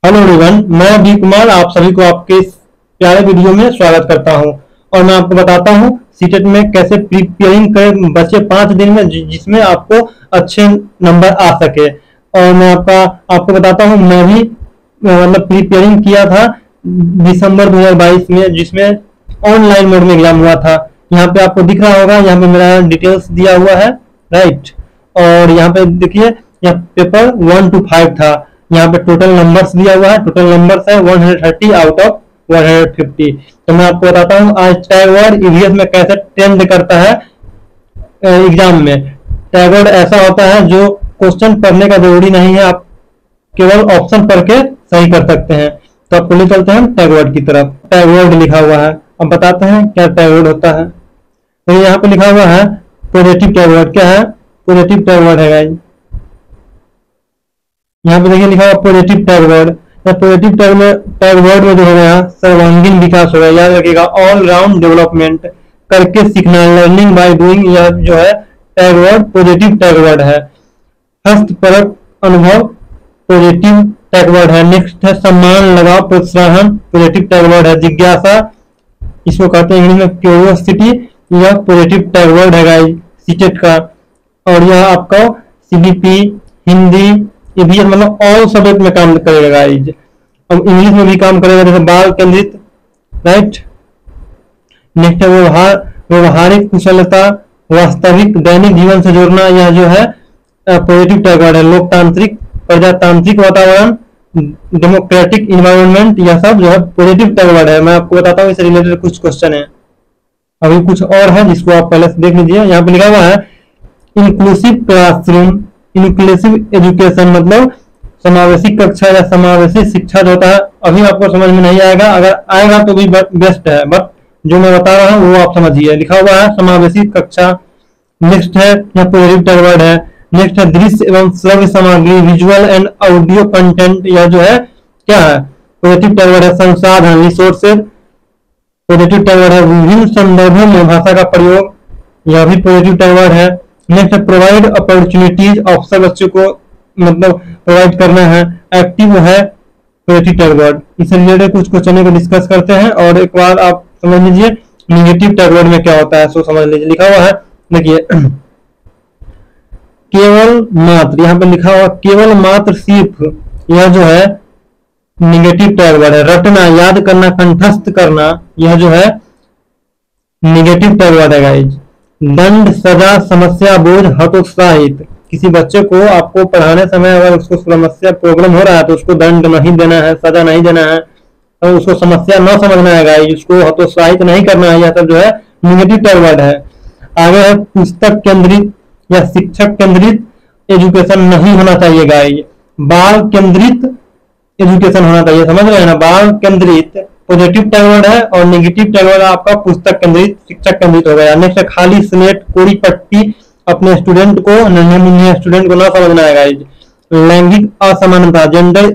Hello everyone, मैं B Kumar आप सभी को आपके इस प्यारे वीडियो में स्वागत करता हूं। और मैं आपको बताता हूं सीटेट में कैसे प्रिपेयरिंग करें बचे 5 दिन में जिसमें आपको अच्छे नंबर आ सके। और मैं आपको बताता हूं, मैं भी मतलब प्रिपेयरिंग किया था दिसंबर 2022 में, जिसमें ऑनलाइन मोड में एग्जाम हुआ था। यहाँ पे आपको दिख रहा होगा, यहाँ पे मेरा डिटेल्स दिया हुआ है, राइट। और यहाँ पे देखिए, यह पेपर 1 to 5 था। यहाँ पे टोटल नंबर्स दिया हुआ है, टोटल नंबर्स है 130 आउट ऑफ 150। तो मैं आपको बताता हूँ आज टैग वर्ड ईवीएस में कैसे ट्रेंड करता है एग्जाम में। टैग वर्ड ऐसा होता है जो क्वेश्चन पढ़ने का जरूरी नहीं है, आप केवल ऑप्शन पढ़ के सही कर सकते हैं। तो आपको ले चलते हैं टैग वर्ड की तरफ। टैग वर्ड लिखा हुआ है, अब बताते हैं क्या टैग वर्ड होता है। तो यहाँ पे लिखा हुआ है पॉजिटिव टैग वर्ड। क्या है? पॉजिटिव टैग वर्ड है गाइस। यहाँ पे देखिए लिखा हुआ positive tag word. Positive tag word में जो हो गया सर्वांगीण विकास हो गया। याद रखिएगा, ऑल राउंड डेवलपमेंट, करके सीखना, लर्निंग बाय डूइंग, यह जो है tag word positive tag word है। हस्तपरक अनुभव पॉजिटिव टैग वर्ड है। नेक्स्ट है सम्मान, लगाव, प्रोत्साहन, पॉजिटिव टैग वर्ड है। जिज्ञासा, इसको कहते हैं इंग्लिश में क्यूरियोसिटी, यह पॉजिटिव टैग वर्ड है गाइस सीटेट का। और यह आपका सीबीपी, हिंदी, ईवीएस मतलब ऑल सब्जेक्ट में काम करेगा गाइज। अब इंग्लिश में भी काम करेगा, जैसे बाल केंद्रित, राइट। नेक्स्ट है व्यवहारिक कुशलता, वास्तविक दैनिक जीवन से जोड़ना, यह जो है पॉजिटिव टैग वर्ड है। लोकतांत्रिक, प्रजातांत्रिक वातावरण, डेमोक्रेटिक इन्वायरमेंट, यह सब जो है पॉजिटिव टैग वर्ड है। मैं आपको बताता हूँ इससे रिलेटेड कुछ क्वेश्चन है। अभी कुछ और है जिसको आप पहले से देख लीजिए। यहाँ पे लिखा हुआ है इंक्लूसिव क्लासरूम, इंक्लूसिव एजुकेशन मतलब समावेशी कक्षा या समावेशी शिक्षा जो होता है। अभी आपको समझ में नहीं आएगा, अगर आएगा तो भी बेस्ट है, बट जो मैं बता रहा हूँ वो आप समझिए। लिखा हुआ है समावेशी कक्षा। नेक्स्ट है यह पॉजिटिव टैग वर्ड है। नेक्स्ट है दृश्य एवं श्रव्य सामग्री, विजुअल एंड ऑडियो कंटेंट, यह जो है क्या है पॉजिटिव टैग वर्ड है। संसाधन, रिसोर्सेज, पॉजिटिव टैग वर्ड है। विभिन्न संदर्भों में भाषा का प्रयोग, यह भी पॉजिटिव टैग वर्ड है। नेक्स्ट प्रोवाइड अपॉर्चुनिटीज, अवसर बच्चों को मतलब प्रोवाइड करना है। एक्टिव है पॉजिटिव टैग वर्ड। इससे रिलेटेड कुछ क्वेश्चन को डिस्कस करते हैं और एक बार आप समझ लीजिए निगेटिव टैग वर्ड में क्या होता है, सो समझ लीजिए। लिखा हुआ है देखिए केवल मात्र, यहाँ पे लिखा हुआ केवल मात्र सिर्फ, यह जो है निगेटिव टैग वर्ड है। रटना, याद करना, कंठस्थ करना, यह जो है निगेटिव टैग वर्ड है गाइज। दंड, सजा, समस्या, बोझ, हतोत्साहित, किसी बच्चे को आपको पढ़ाने समय अगर उसको समस्या प्रॉब्लम हो रहा है तो उसको दंड नहीं देना है, सजा नहीं देना है, और उसको समस्या न समझना है गाइस, उसको हतोत्साहित नहीं करना है। यह सब जो है निगेटिव टैग वर्ड है। आगे है पुस्तक केंद्रित या शिक्षक केंद्रित एजुकेशन नहीं होना चाहिए गाइस। बाल केंद्रित एजुकेशन होना चाहिए, समझ रहे हैं ना। बाल केंद्रित पॉजिटिव टैग वर्ड है और नेगेटिव टैग वर्ड आपका पुस्तक केंद्रित, शिक्षक केंद्रित हो गया। नेक्स्ट खाली स्लेट, कोरी पट्टी, अपने स्टूडेंट को, नन्हे मुन्ने स्टूडेंट को ना समझना है गाइज। लैंगिक असमानता, जेंडर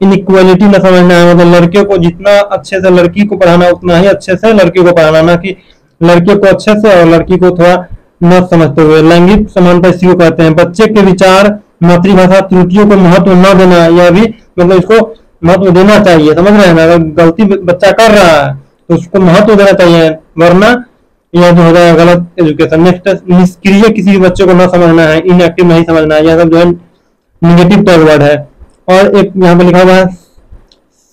इनइक्वालिटी न समझना है, मतलब लड़कियों को जितना अच्छे से लड़की को पढ़ाना उतना ही अच्छे से लड़कियों को पढ़ाना, ना कि लड़कियों को अच्छे से और लड़की को थोड़ा न समझते हुए। लैंगिक समानता इसी को कहते हैं। बच्चे के विचार, मातृभाषा, त्रुटियों को महत्व न देना, यह भी मतलब इसको महत्व देना चाहिए, समझ रहे हैं ना। अगर गलती बच्चा कर रहा है तो उसको महत्व देना चाहिए, वरना यह जो हो जाएगा गलत एजुकेशन। नेक्स्ट निष्क्रिय, किसी भी बच्चे को ना समझना है, इनएक्टिव नहीं समझना है, यह सब जो है निगेटिव टैग वर्ड है। और एक यहाँ पे लिखा हुआ है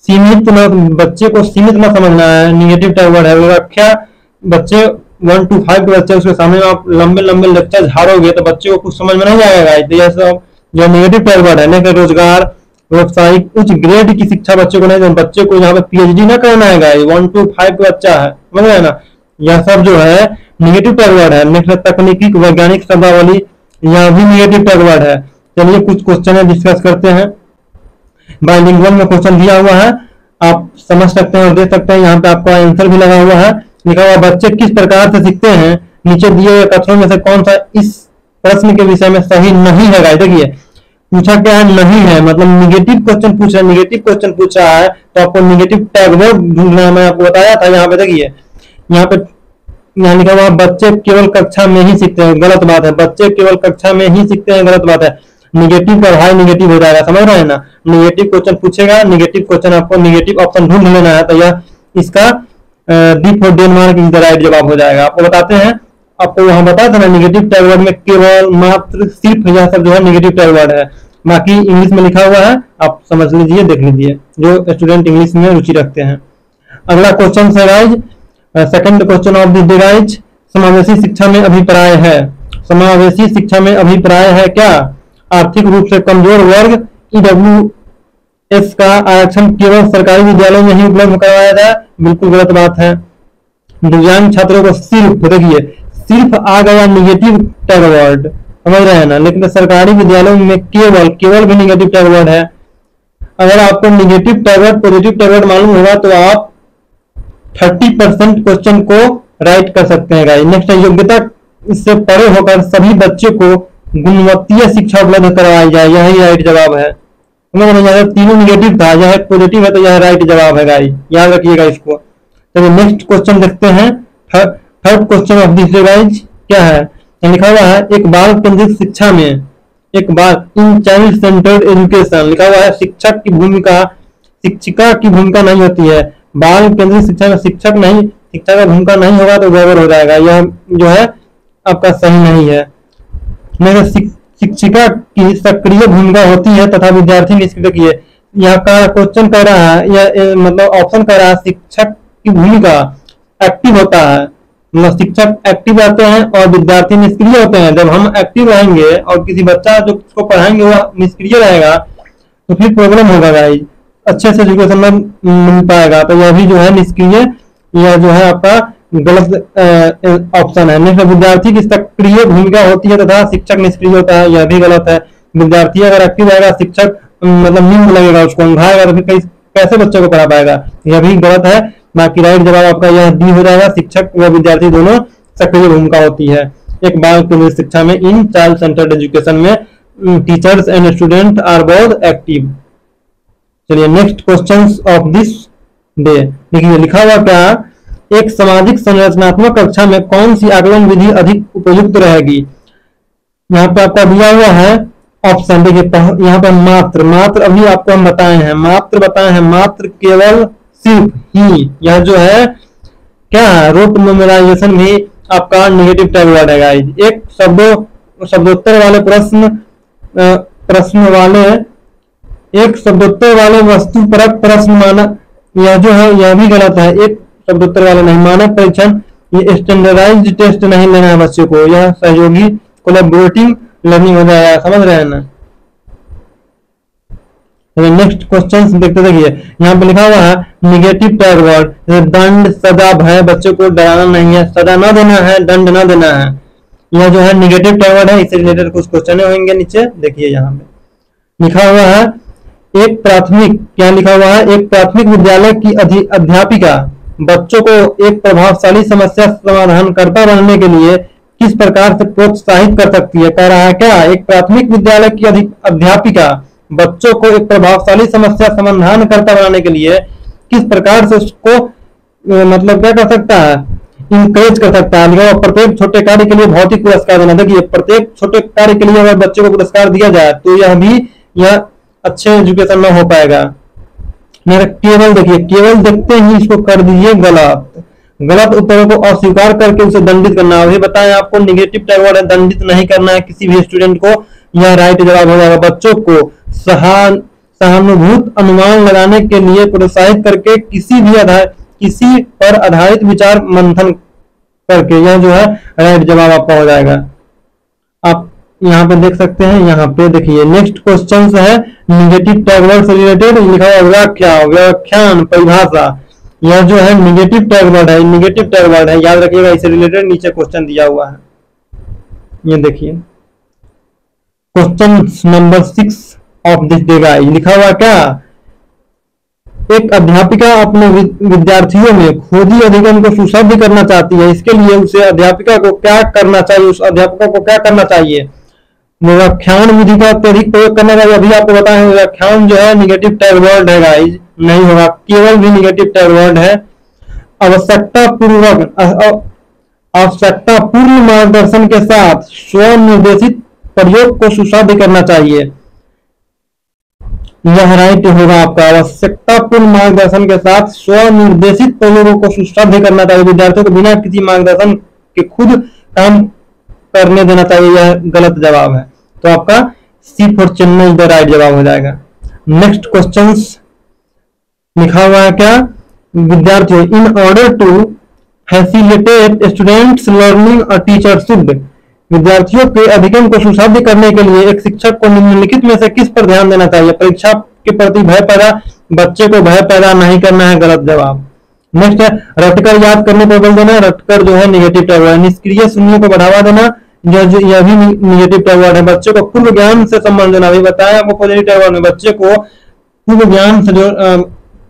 सीमित, न बच्चे को सीमित न समझना है, निगेटिव टैग वर्ड है। व्याख्या, बच्चे 1 to 5 के बच्चे उसके सामने आप लंबे लंबे लेक्चर झाड़ोगे तो बच्चे को कुछ समझ में नहीं आएगा, तो यह सब जो नेगेटिव टैग वर्ड है। नेक्स्ट रोजगार, व्यावसायिक, उच्च ग्रेड की शिक्षा बच्चे को नहीं, बच्चे को यहाँ पे पीएचडी ना करना है गाइस, 1 to 5 का बच्चा है, समझ रहे हैं ना। यह सब जो है निगेटिव टैग वर्ड है। नेक्स्ट तकनीकी वैज्ञानिक शब्दावली, यह भी निगेटिव टैग वर्ड है। चलिए कुछ क्वेश्चन है डिस्कस करते हैं। बाइलिंगुअल में क्वेश्चन दिया हुआ है, आप समझ सकते हैं और देख सकते हैं। यहाँ पे आपका आंसर भी लगा हुआ है। लिखा हुआ बच्चे किस प्रकार से सीखते हैं, नीचे दिए हुए कथनों में से कौन सा इस प्रश्न के विषय में सही नहीं है गाइस। देखिए पूछा क्या है, नहीं है, मतलब निगेटिव क्वेश्चन पूछ रहा है, निगेटिव क्वेश्चन पूछा है तो आपको निगेटिव टैग वर्ड ढूंढना है। मैं आपको बताया था। यहाँ पे देखिए, यहाँ पे यहाँ लिखा हुआ बच्चे केवल कक्षा में ही सीखते हैं, गलत बात है। बच्चे केवल कक्षा में ही सीखते हैं, गलत बात है। निगेटिव का भाई निगेटिव हो जाएगा, समझ रहे हैं ना। निगेटिव क्वेश्चन पूछेगा, निगेटिव क्वेश्चन आपको निगेटिव ऑप्शन ढूंढ लेना है, तो यह इसका D for Denmark is the right जवाब हो जाएगा। आपको बताते हैं, आपको वहां बताया था ना निगेटिव टैग वर्ड में केवल, मात्र, सिर्फ, यह सब जो है निगेटिव टैग वर्ड है। बाकी इंग्लिश में लिखा हुआ है, आप समझ लीजिए, देख लीजिए, जो स्टूडेंट इंग्लिश में रुचि रखते हैं। अगला क्वेश्चन है guys, second question of the day guys, समावेशी शिक्षा में अभिप्राय है। समावेशी शिक्षा में अभिप्राय है क्या? आर्थिक रूप से कमजोर वर्ग EWS का आरक्षण केवल सरकारी विद्यालयों में ही उपलब्ध करवाया जाए, बिल्कुल गलत बात है। दिव्यांग छात्रों को सिर्फ, देखिए सिर्फ आ गया निगेटिव टैग वर्ड, समझ रहे हैं ना, लेकिन सरकारी विद्यालयों में केवल, केवल भी निगेटिव टैग वर्ड है। अगर आपको negative tag word positive tag word मालूम होगा तो आप 30% क्वेश्चन को राइट कर सकते हैं गाइस। नेक्स्ट है, योग्यता इससे परे होकर सभी बच्चों को गुणवत्तीय शिक्षा उपलब्ध करवाई जाए, यही राइट जवाब है। तीनों निगेटिव था, यह पॉजिटिव है, तो यह राइट जवाब है गाइस, याद रखिएगा इसको। तो नेक्स्ट क्वेश्चन देखते हैं, third question of this day guys क्या है, लिखा हुआ है एक बाल केंद्रित शिक्षा में, एक बाल इन चाइल्ड सेंटर्ड एजुकेशन, लिखा हुआ है शिक्षक की भूमिका, शिक्षिका की भूमिका नहीं होती है। बाल केंद्रित शिक्षा में शिक्षक नहीं, शिक्षा का भूमिका नहीं होगा तो गड़बड़ हो जाएगा, यह जो है आपका सही नहीं है। शिक्षिका की सक्रिय भूमिका होती है तथा विद्यार्थी निष्क्रिय की है। यहाँ का क्वेश्चन कह रहा है, यह मतलब ऑप्शन कह रहा है शिक्षक की भूमिका एक्टिव होता है, मतलब शिक्षक एक्टिव रहते हैं और विद्यार्थी निष्क्रिय होते हैं। जब हम एक्टिव रहेंगे और किसी बच्चा जो उसको पढ़ाएंगे वह निष्क्रिय रहेगा तो फिर प्रॉब्लम होगा गाइस, अच्छे से एजुकेशन में मिल पाएगा। तो यह भी जो है निष्क्रिय, यह जो है आपका गलत ऑप्शन है। नेक्स्ट, विद्यार्थी की सक्रिय भूमिका होती है तथा शिक्षक निष्क्रिय होता है, यह भी गलत है। विद्यार्थी अगर एक्टिव रहेगा, शिक्षक मतलब नींद लगेगा, उसको उंघाएगा तो फिर कैसे बच्चों को पढ़ा पाएगा, यह भी गलत है। बाकी राइट जवाब आपका यह डी हो जाएगा, शिक्षक व विद्यार्थी दोनों सक्रिय भूमिका होती है एक बाल केंद्रित शिक्षा में। इन चाइल्ड सेंटर्ड एजुकेशन में teachers and student are both active. चलिए next questions of this day, देखिए लिखा हुआ क्या, एक सामाजिक संरचनात्मक कक्षा में कौन सी आकलन विधि अधिक उपयुक्त रहेगी। यहाँ पे आपका दिया हुआ है ऑप्शन, देखिए यहाँ पे मात्र, मात्र अभी आपको हम बताए हैं, मात्र बताए हैं, मात्र, केवल, सिर्फ, ही, यह जो है क्या है, रूट मेमोराइजेशन भी आपका निगेटिव टैग वर्ड है गाइस। एक शब्दोत्तर वाले प्रश्न वाले, एक शब्दोत्तर वाले वस्तुपरक प्रश्न माना, यह जो है यह भी गलत है। एक शब्दोत्तर वाले नहीं, मानक परीक्षण, ये स्टैंडर्डाइज्ड टेस्ट नहीं लेना है बच्चों को, यह सहयोगी कोलैबोरेटिव लर्निंग हो जाएगा, समझ रहे हैं ना। नेक्स्ट क्वेश्चन देखते, देखिए यहाँ पे लिखा हुआ है निगेटिव टैग वर्ड, दंड, सजा, भय, बच्चों को डराना नहीं है, सजा ना देना है, दंड ना देना है, यह जो है निगेटिव टैग वर्ड है। इससे रिलेटेड कुछ क्वेश्चन होंगे नीचे, देखिए यहाँ पे लिखा हुआ है एक प्राथमिक, क्या लिखा हुआ है, एक प्राथमिक विद्यालय की अध्यापिका बच्चों को एक प्रभावशाली समस्या समाधानकर्ता बनने के लिए किस प्रकार से प्रोत्साहित कर सकती है। कह रहा है क्या, एक प्राथमिक विद्यालय की अध्यापिका बच्चों को एक प्रभावशाली समस्या समाधानकर्ता बनाने के लिए किस प्रकार से उसको मतलब क्या कर सकता है, इंकरेज कर सकता है। प्रत्येक छोटे कार्य के लिए भौतिक पुरस्कार देना, देखिए प्रत्येक छोटे कार्य के लिए अगर बच्चे को पुरस्कार दिया जाए तो यह भी यह अच्छे एजुकेशन में हो पाएगा। मेरा केवल, देखिए केवल देखते ही इसको कर दीजिए गलत, गलत उत्तरों को अस्वीकार करके उसे दंडित करना। अभी बताएं आपको निगेटिव टैग वर्ड है, दंडित नहीं करना है किसी भी स्टूडेंट को, यह राइट जवाब हो जाएगा। बच्चों को सहानुभूत अनुमान लगाने के लिए प्रोत्साहित करके किसी पर आधारित विचार मंथन करके, यह जो है राइट जवाब आपका हो जाएगा। आप यहाँ पे देख सकते हैं, यहाँ पे देखिए नेक्स्ट क्वेश्चन है निगेटिव टैग वर्ड से रिलेटेड, लिखा हुआ व्याख्या, व्याख्यान, परिभाषा, यह जो है निगेटिव टैग वर्ड है, निगेटिव टैग वर्ड है, याद रखिएगा। इससे रिलेटेड नीचे क्वेश्चन दिया हुआ है, ये देखिए question number 6 of this day guys, लिखा हुआ क्या, एक अध्यापिका अपने विद्यार्थियों में खोजी अधिगम को सुशब्द करना चाहती है, इसके लिए उसे अध्यापिका को क्या करना चाहिए, उस अध्यापिका को क्या करना चाहिए। व्याख्यान विधि का अत्यधिक प्रयोग करना चाहिए, अभी आपको बताएं व्याख्यान जो है निगेटिव टैग वर्ड है गाइस, नहीं होगा, केवल भी निगेटिव टैग वर्ड है। आवश्यकता पूर्ण मार्गदर्शन के साथ स्वनिर्देशित प्रयोग को सुसाध्य करना चाहिए। यह राइट होगा आपका। आवश्यकतापूर्ण मार्गदर्शन के साथ स्वनिर्देशित प्रयोगों को सुसाध्य करना चाहिए। विद्यार्थियों को बिना किसी मार्गदर्शन के खुद काम करने देना चाहिए, यह गलत जवाब है। तो आपका सी फॉर चेन्नई द राइट जवाब हो जाएगा। नेक्स्ट क्वेश्चन लिखा हुआ है क्या, विद्यार्थियों in order to facilitate students learning a teacher should, विद्यार्थियों के अध्ययन को सुसाध्य करने के लिए एक शिक्षक को निम्नलिखित में से किस पर ध्यान देना चाहिए। परीक्षा के प्रति भय पैदा, बच्चे को भय पैदा नहीं करना है, गलत जवाब। नेक्स्ट है रटकर याद करने पर बल देना, रटकर जो है निगेटिव टैग वर्ड है। निष्क्रिय सुनने को बढ़ावा देना, यह भी निगेटिव टैग वर्ड है। बच्चे को पूर्व ज्ञान से संबंध देना, अभी बताया आपको पॉजिटिव टैग वर्ड में बच्चे को पूर्व ज्ञान से जो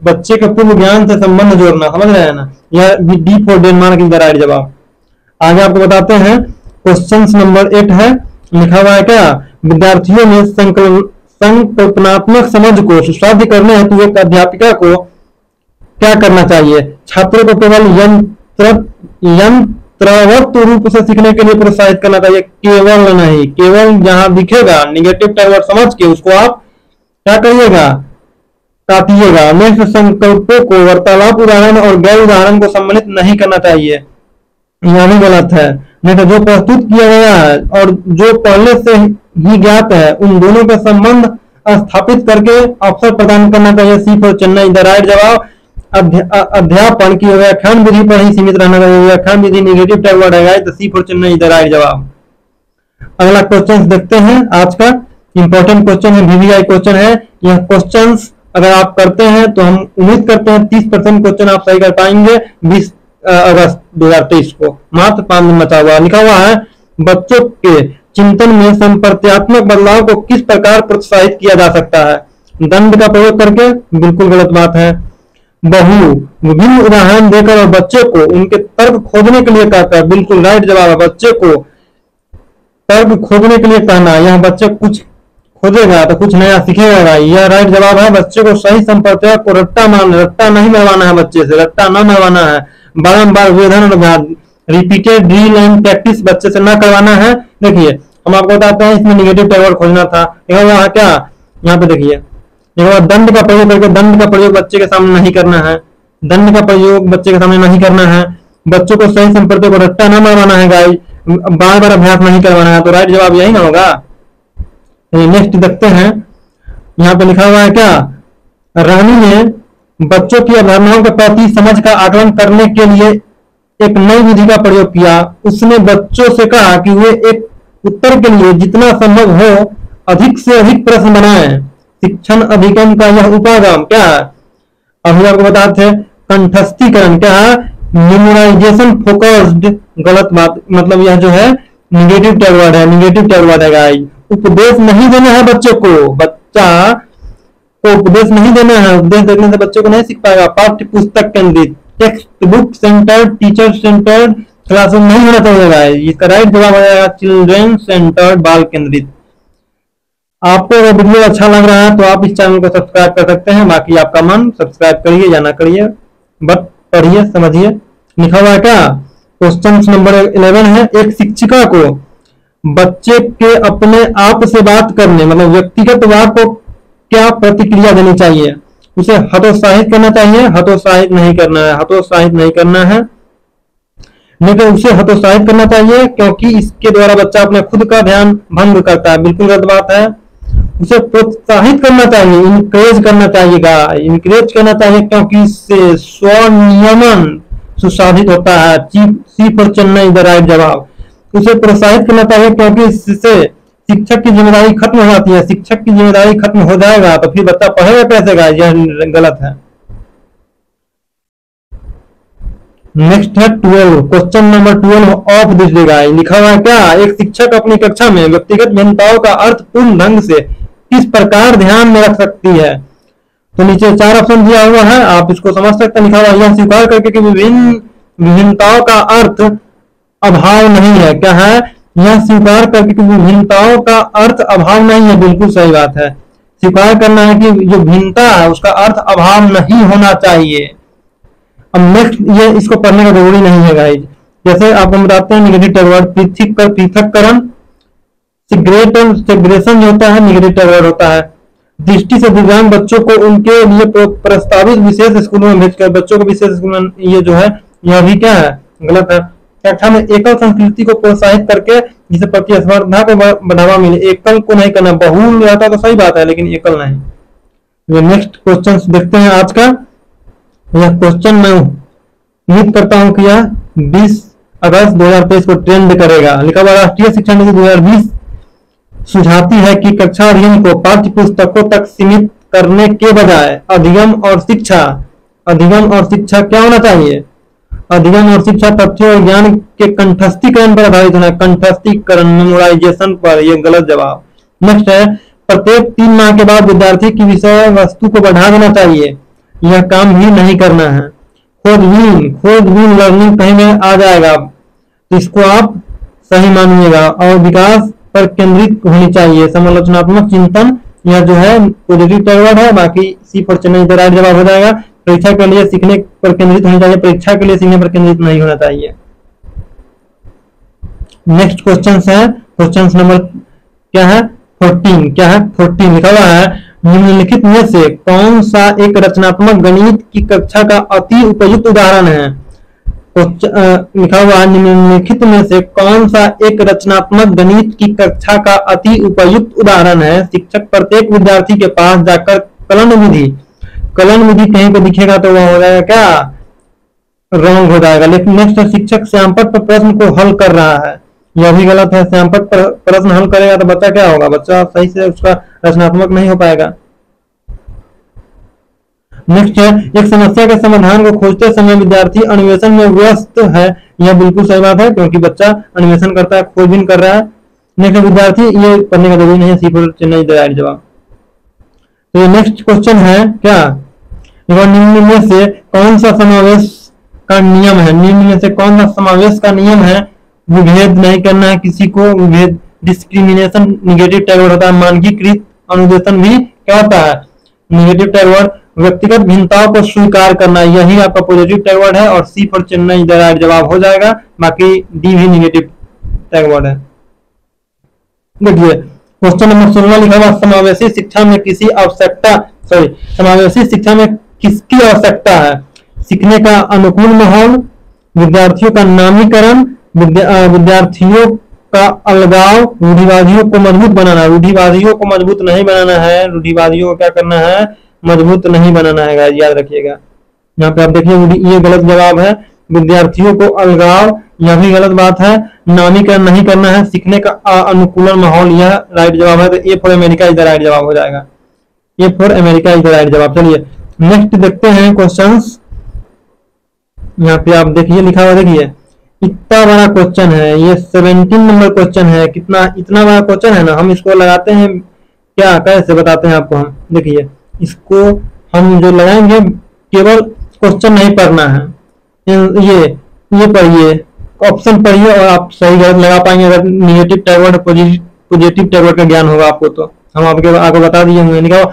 बच्चे के पूर्व ज्ञान से संबंध जोड़ना, समझ रहे हैं ना, यह D for Denmark is the right जवाब। आगे आपको बताते हैं क्वेश्चन नंबर 8 है, लिखा हुआ है क्या, विद्यार्थियों में संकल्पनात्मक समझ को सुसाध्य करने हेतु एक अध्यापिका को क्या करना चाहिए। छात्रों को केवल यंत्रवत रूप से सीखने के लिए प्रोत्साहित करना चाहिए, केवल नहीं। केवल जहां दिखेगा निगेटिव टैग वर्ड समझ के उसको आप क्या करिएगा, काटिएगा। नेक्स्ट संकल्पों को वार्तालाप उदाहरण और गैर उदाहरण को सम्मिलित नहीं करना चाहिए, यह भी गलत है। नहीं, जो प्रस्तुत किया गया है और जो पहले से ही ज्ञात है उन दोनों का संबंध स्थापित करके अवसर प्रदान करना चाहिए। सी फॉर चेन्नई द राइट जवाब। अध्यापन की व्याख्यान विधि पर ही सीमित रहना चाहिए, व्याख्यान विधि निगेटिव टैग वर्ड है, तो C for Chennai the right जवाब। अगला क्वेश्चन देखते हैं, आज का इंपॉर्टेंट क्वेश्चन है, VVI क्वेश्चन है। यह क्वेश्चन अगर आप करते हैं तो हम उम्मीद करते हैं 30% क्वेश्चन आप सही कर पाएंगे 20 अगस्त 2023 को। मात्र 5 दिन बचा हुआ। लिखा हुआ है बच्चों के चिंतन में संप्रत्यात्मक बदलाव को किस प्रकार प्रोत्साहित किया जा सकता है। दंड का प्रयोग करके, बिल्कुल गलत बात है। विभिन्न उदाहरण देकर और बच्चे को उनके तर्क खोजने के लिए कहता है, बिल्कुल राइट जवाब है। बच्चे को तर्क खोजने के लिए कहना, यह बच्चे कुछ खोजेगा तो कुछ नया सीखेगा, यह राइट जवाब है। बच्चे को सही संप्रदाय को रट्टा नहीं मरवाना है, बच्चे से रट्टा न मरवाना है। बारंबार वेधन और अभ्यास, रिपीटेड ड्रिल एंड प्रैक्टिस बच्चे से न करवाना है। देखिए हम आपको बताते हैं इसमें निगेटिव टैग वर्ड खोजना था, यहाँ क्या, यहाँ पे देखिए दंड का प्रयोग करके, दंड का प्रयोग बच्चे के सामने नहीं करना है, दंड का प्रयोग बच्चे के सामने नहीं करना है। बच्चों को सही संप्रदाय को रट्टा न मरवाना है, गाइस बार बार अभ्यास नहीं करवाना है, तो राइट जवाब यही ना होगा। नेक्स्ट देखते हैं, यहाँ पे लिखा हुआ है क्या, रानी ने बच्चों की अवधारणाओं के प्रति समझ का आकलन करने के लिए एक नई विधि का प्रयोग किया। उसने बच्चों से कहा कि वे एक उत्तर के लिए जितना संभव हो अधिक से अधिक प्रश्न बनाएं। शिक्षण अधिगम का यह उपागम क्या है, अभी आपको बताते हैं कंठस्थीकरण क्या है, मेमोराइजेशन फोकस्ड, गलत बात, मतलब यह जो है निगेटिव टैग वर्ड है, निगेटिव टैग वर्ड है गाइस। उपदेश नहीं देना है बच्चे को, बच्चा को उपदेश नहीं देना है, उपदेश देने से बच्चे को नहीं सीख पाएगा। पाठ्य पुस्तक केंद्रित, text book centred, teacher centred classroom नहीं होना चाहिए। इसका राइट जवाब आएगा चिल्ड्रन सेंटर्ड, बाल केंद्रित। आपको अगर वीडियो अच्छा लग रहा है तो आप इस चैनल को सब्सक्राइब कर सकते हैं, बाकी आपका मन, सब्सक्राइब करिए या ना करिए, बट पढ़िए समझिए। लिखा हुआ है क्या, क्वेश्चन नंबर 11 है, एक शिक्षिका को बच्चे के अपने आप से बात करने, मतलब व्यक्तिगत बात को क्या प्रतिक्रिया देनी चाहिए। उसे हतोत्साहित करना चाहिए, हतोत्साहित नहीं करना है, हतोत्साहित नहीं करना है, लेकिन उसे हतोत्साहित करना चाहिए क्योंकि इसके द्वारा बच्चा अपने खुद का ध्यान भंग करता है, बिल्कुल गलत बात है। उसे प्रोत्साहित करना चाहिए, इनकरेज करना चाहिएगा, इनकरेज करना चाहिए क्योंकि इससे स्वनियमन सुसाधित होता है। सी फॉर चेन्नई द राइट जवाब। उसे प्रोत्साहित करना चाहिए क्योंकि इससे शिक्षक की जिम्मेदारी खत्म हो जाती है, शिक्षक की जिम्मेदारी खत्म हो जाएगा तो फिर बच्चा पढ़ेगा कैसे, यह गलत है। नेक्स्ट है 12, question number 12 of this day guys. लिखा हुआ है क्या, एक शिक्षक अपनी कक्षा में व्यक्तिगत भिन्नताओं का अर्थपूर्ण ढंग से किस प्रकार ध्यान में रख सकती है। तो नीचे 4 ऑप्शन दिया हुआ है, आप इसको समझ सकते हैं। लिखा हुआ है यह स्वीकार करके कि विभिन्नताओं का अर्थ अभाव नहीं है, क्या है, यह स्वीकार करके कि विभिन्नताओं का अर्थ अभाव नहीं है, बिल्कुल सही बात है। स्वीकार करना है कि जो भिन्नता है उसका अर्थ अभाव नहीं होना चाहिए। अब नेक्स्ट, ये इसको पढ़ने का जरूरी नहीं है गाइस। जैसे आप हम बताते हैं निगेटिव टैग वर्ड, पृथक्करण सेग्रेशन जो होता है निगेटिव टैग वर्ड होता है। दृष्टि से दिव्यांग बच्चों को उनके लिए प्रस्तावित विशेष स्कूलों में भेजकर बच्चों को विशेष स्कूल में, ये जो है यह भी क्या है, गलत है। कक्षा में एकल संस्कृति को प्रोत्साहित करके जिसे प्रतिस्पर्धा को बढ़ावा मिले, एकल को नहीं करना, बहुल रहता तो सही बात है लेकिन एकल नहीं। नेक्स्ट क्वेश्चन देखते हैं आज का। यह क्वेश्चन मैं उम्मीद करता हूं कि यह 20 अगस्त 2023 को ट्रेंड करेगा। लिखा हुआ राष्ट्रीय शिक्षा नीति 2020 सुझाती है कि कक्षा अध्ययन को पाठ्य पुस्तकों तक सीमित करने के बजाय अध्ययन और शिक्षा क्या होना चाहिए? अध्ययन और शिक्षा तथ्यों और ज्ञान के कंठस्थीकरण पर आधारित होना, कंठस्थीकरण मेमोराइजेशन पर, यह गलत जवाब। नेक्स्ट है प्रत्येक 3 माह के बाद विद्यार्थी की विषय वस्तु को बढ़ा देना चाहिए, यह काम ही नहीं करना है। खोजबीन लर्निंग कहीं में आ जाएगा तो इसको आप सही मानिएगा। और विकास पर केंद्रित होनी चाहिए, समालोचनात्मक चिंतन, यह जो है पॉजिटिव टैग वर्ड है, बाकी सी फॉर चेन्नई इधर राइट जवाब हो जाएगा। परीक्षा के लिए सीखने पर केंद्रित होना चाहिए, परीक्षा के लिए सीखने पर केंद्रित नहीं होना चाहिए। नेक्स्ट क्वेश्चन है क्वेश्चन नंबर क्या है 14, क्या है 14 लिखा हुआ है निम्नलिखित में से कौन सा एक रचनात्मक गणित की कक्षा का अति उपयुक्त उदाहरण है? लिखा हुआ है निम्नलिखित में से कौन सा एक रचनात्मक गणित की कक्षा का अति उपयुक्त उदाहरण है? शिक्षक प्रत्येक विद्यार्थी के पास जाकर कलन विधि कहीं पे दिखेगा तो वह हो जाएगा क्या, रॉन्ग हो जाएगा। लेकिन नेक्स्ट शिक्षक श्यामपट्ट पर प्रश्न को हल कर रहा है, यह भी गलत है। श्यामपट्ट पर प्रश्न हल करेगा तो बच्चा क्या होगा, बच्चा सही से उसका रचनात्मक नहीं हो पाएगा। नेक्स्ट है एक समस्या के समाधान को खोजते समय विद्यार्थी अन्वेषण में व्यस्त है, यह बिल्कुल सही बात है क्योंकि बच्चा अन्वेषण करता है, खोजबीन कर रहा है। नेक्स्ट विद्यार्थी ये पढ़ने का जरूरी नहीं है, सी फॉर चेन्नई द राइट जवाब। तो ये नेक्स्ट क्वेश्चन है क्या, निम्न में से कौन सा समावेश का नियम है? निम्न में से कौन सा समावेश का नियम है? विभेद नहीं करना है किसी को, विभेद डिस्क्रिमिनेशन निगेटिव टैग वर्ड होता है। मानकीकृत अनुदेशन भी क्या होता है, निगेटिव टैग वर्ड। व्यक्तिगत भिन्नताओं को स्वीकार करना, यही आपका पॉजिटिव टैग वर्ड है और सी फॉर चेन्नई द राइट जवाब हो जाएगा, बाकी डी भी निगेटिव टैग वर्ड है। देखिए क्वेश्चन नंबर 16 लिखा हुआ समावेशी शिक्षा में समावेशी शिक्षा में किसकी आवश्यकता है? सीखने का अनुकूल माहौल, विद्यार्थियों का नामीकरण, विद्यार्थियों का अलगाव, रूढ़िवादियों को मजबूत बनाना। रूढ़िवादियों को मजबूत नहीं बनाना है, रूढ़िवादियों को क्या करना है, मजबूत नहीं बनाना है, याद रखिएगा। यहाँ पे आप देखिए ये गलत जवाब है। विद्यार्थियों को अलगाव, यह भी गलत बात है। नामीकरण नहीं करना है, सीखने का अनुकूलन माहौल, यह राइट जवाब है। तो A for America is the right जवाब हो जाएगा, A for America is the right जवाब। चलिए नेक्स्ट देखते हैं क्वेश्चंस। यहाँ पे आप देखिए लिखा हुआ, देखिए इतना बड़ा क्वेश्चन है, ये 17 नंबर क्वेश्चन है। इतना बड़ा क्वेश्चन है ना, हम इसको लगाते हैं क्या, कैसे बताते हैं आपको हम। देखिए इसको हम जो लगाएंगे केवल क्वेश्चन नहीं पढ़ना है, ये पढ़िए, ऑप्शन पढ़िए और आप सही गलत लगा पाएंगे। अगर negative tag word positive tag word का ज्ञान होगा आपको तो हम आपको बता दिए होंगे। लिखा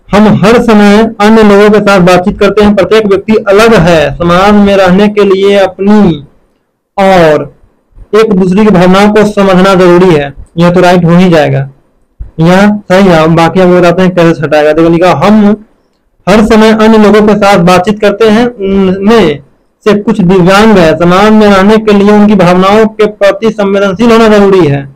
हम हर समय अन्य लोगों के साथ बातचीत करते हैं, प्रत्येक व्यक्ति अलग है, समाज में रहने के लिए अपनी और एक दूसरे की भावनाओं को समझना जरूरी है, यह तो राइट हो ही जाएगा, यह सही है। बाकी हम बताते हैं कैसे हटाएगा। देखो लिखा हम हर समय अन्य लोगों के साथ बातचीत करते हैं, उनमें से कुछ दिव्यांग है, समाज में रहने के लिए उनकी भावनाओं के प्रति संवेदनशील होना जरूरी है।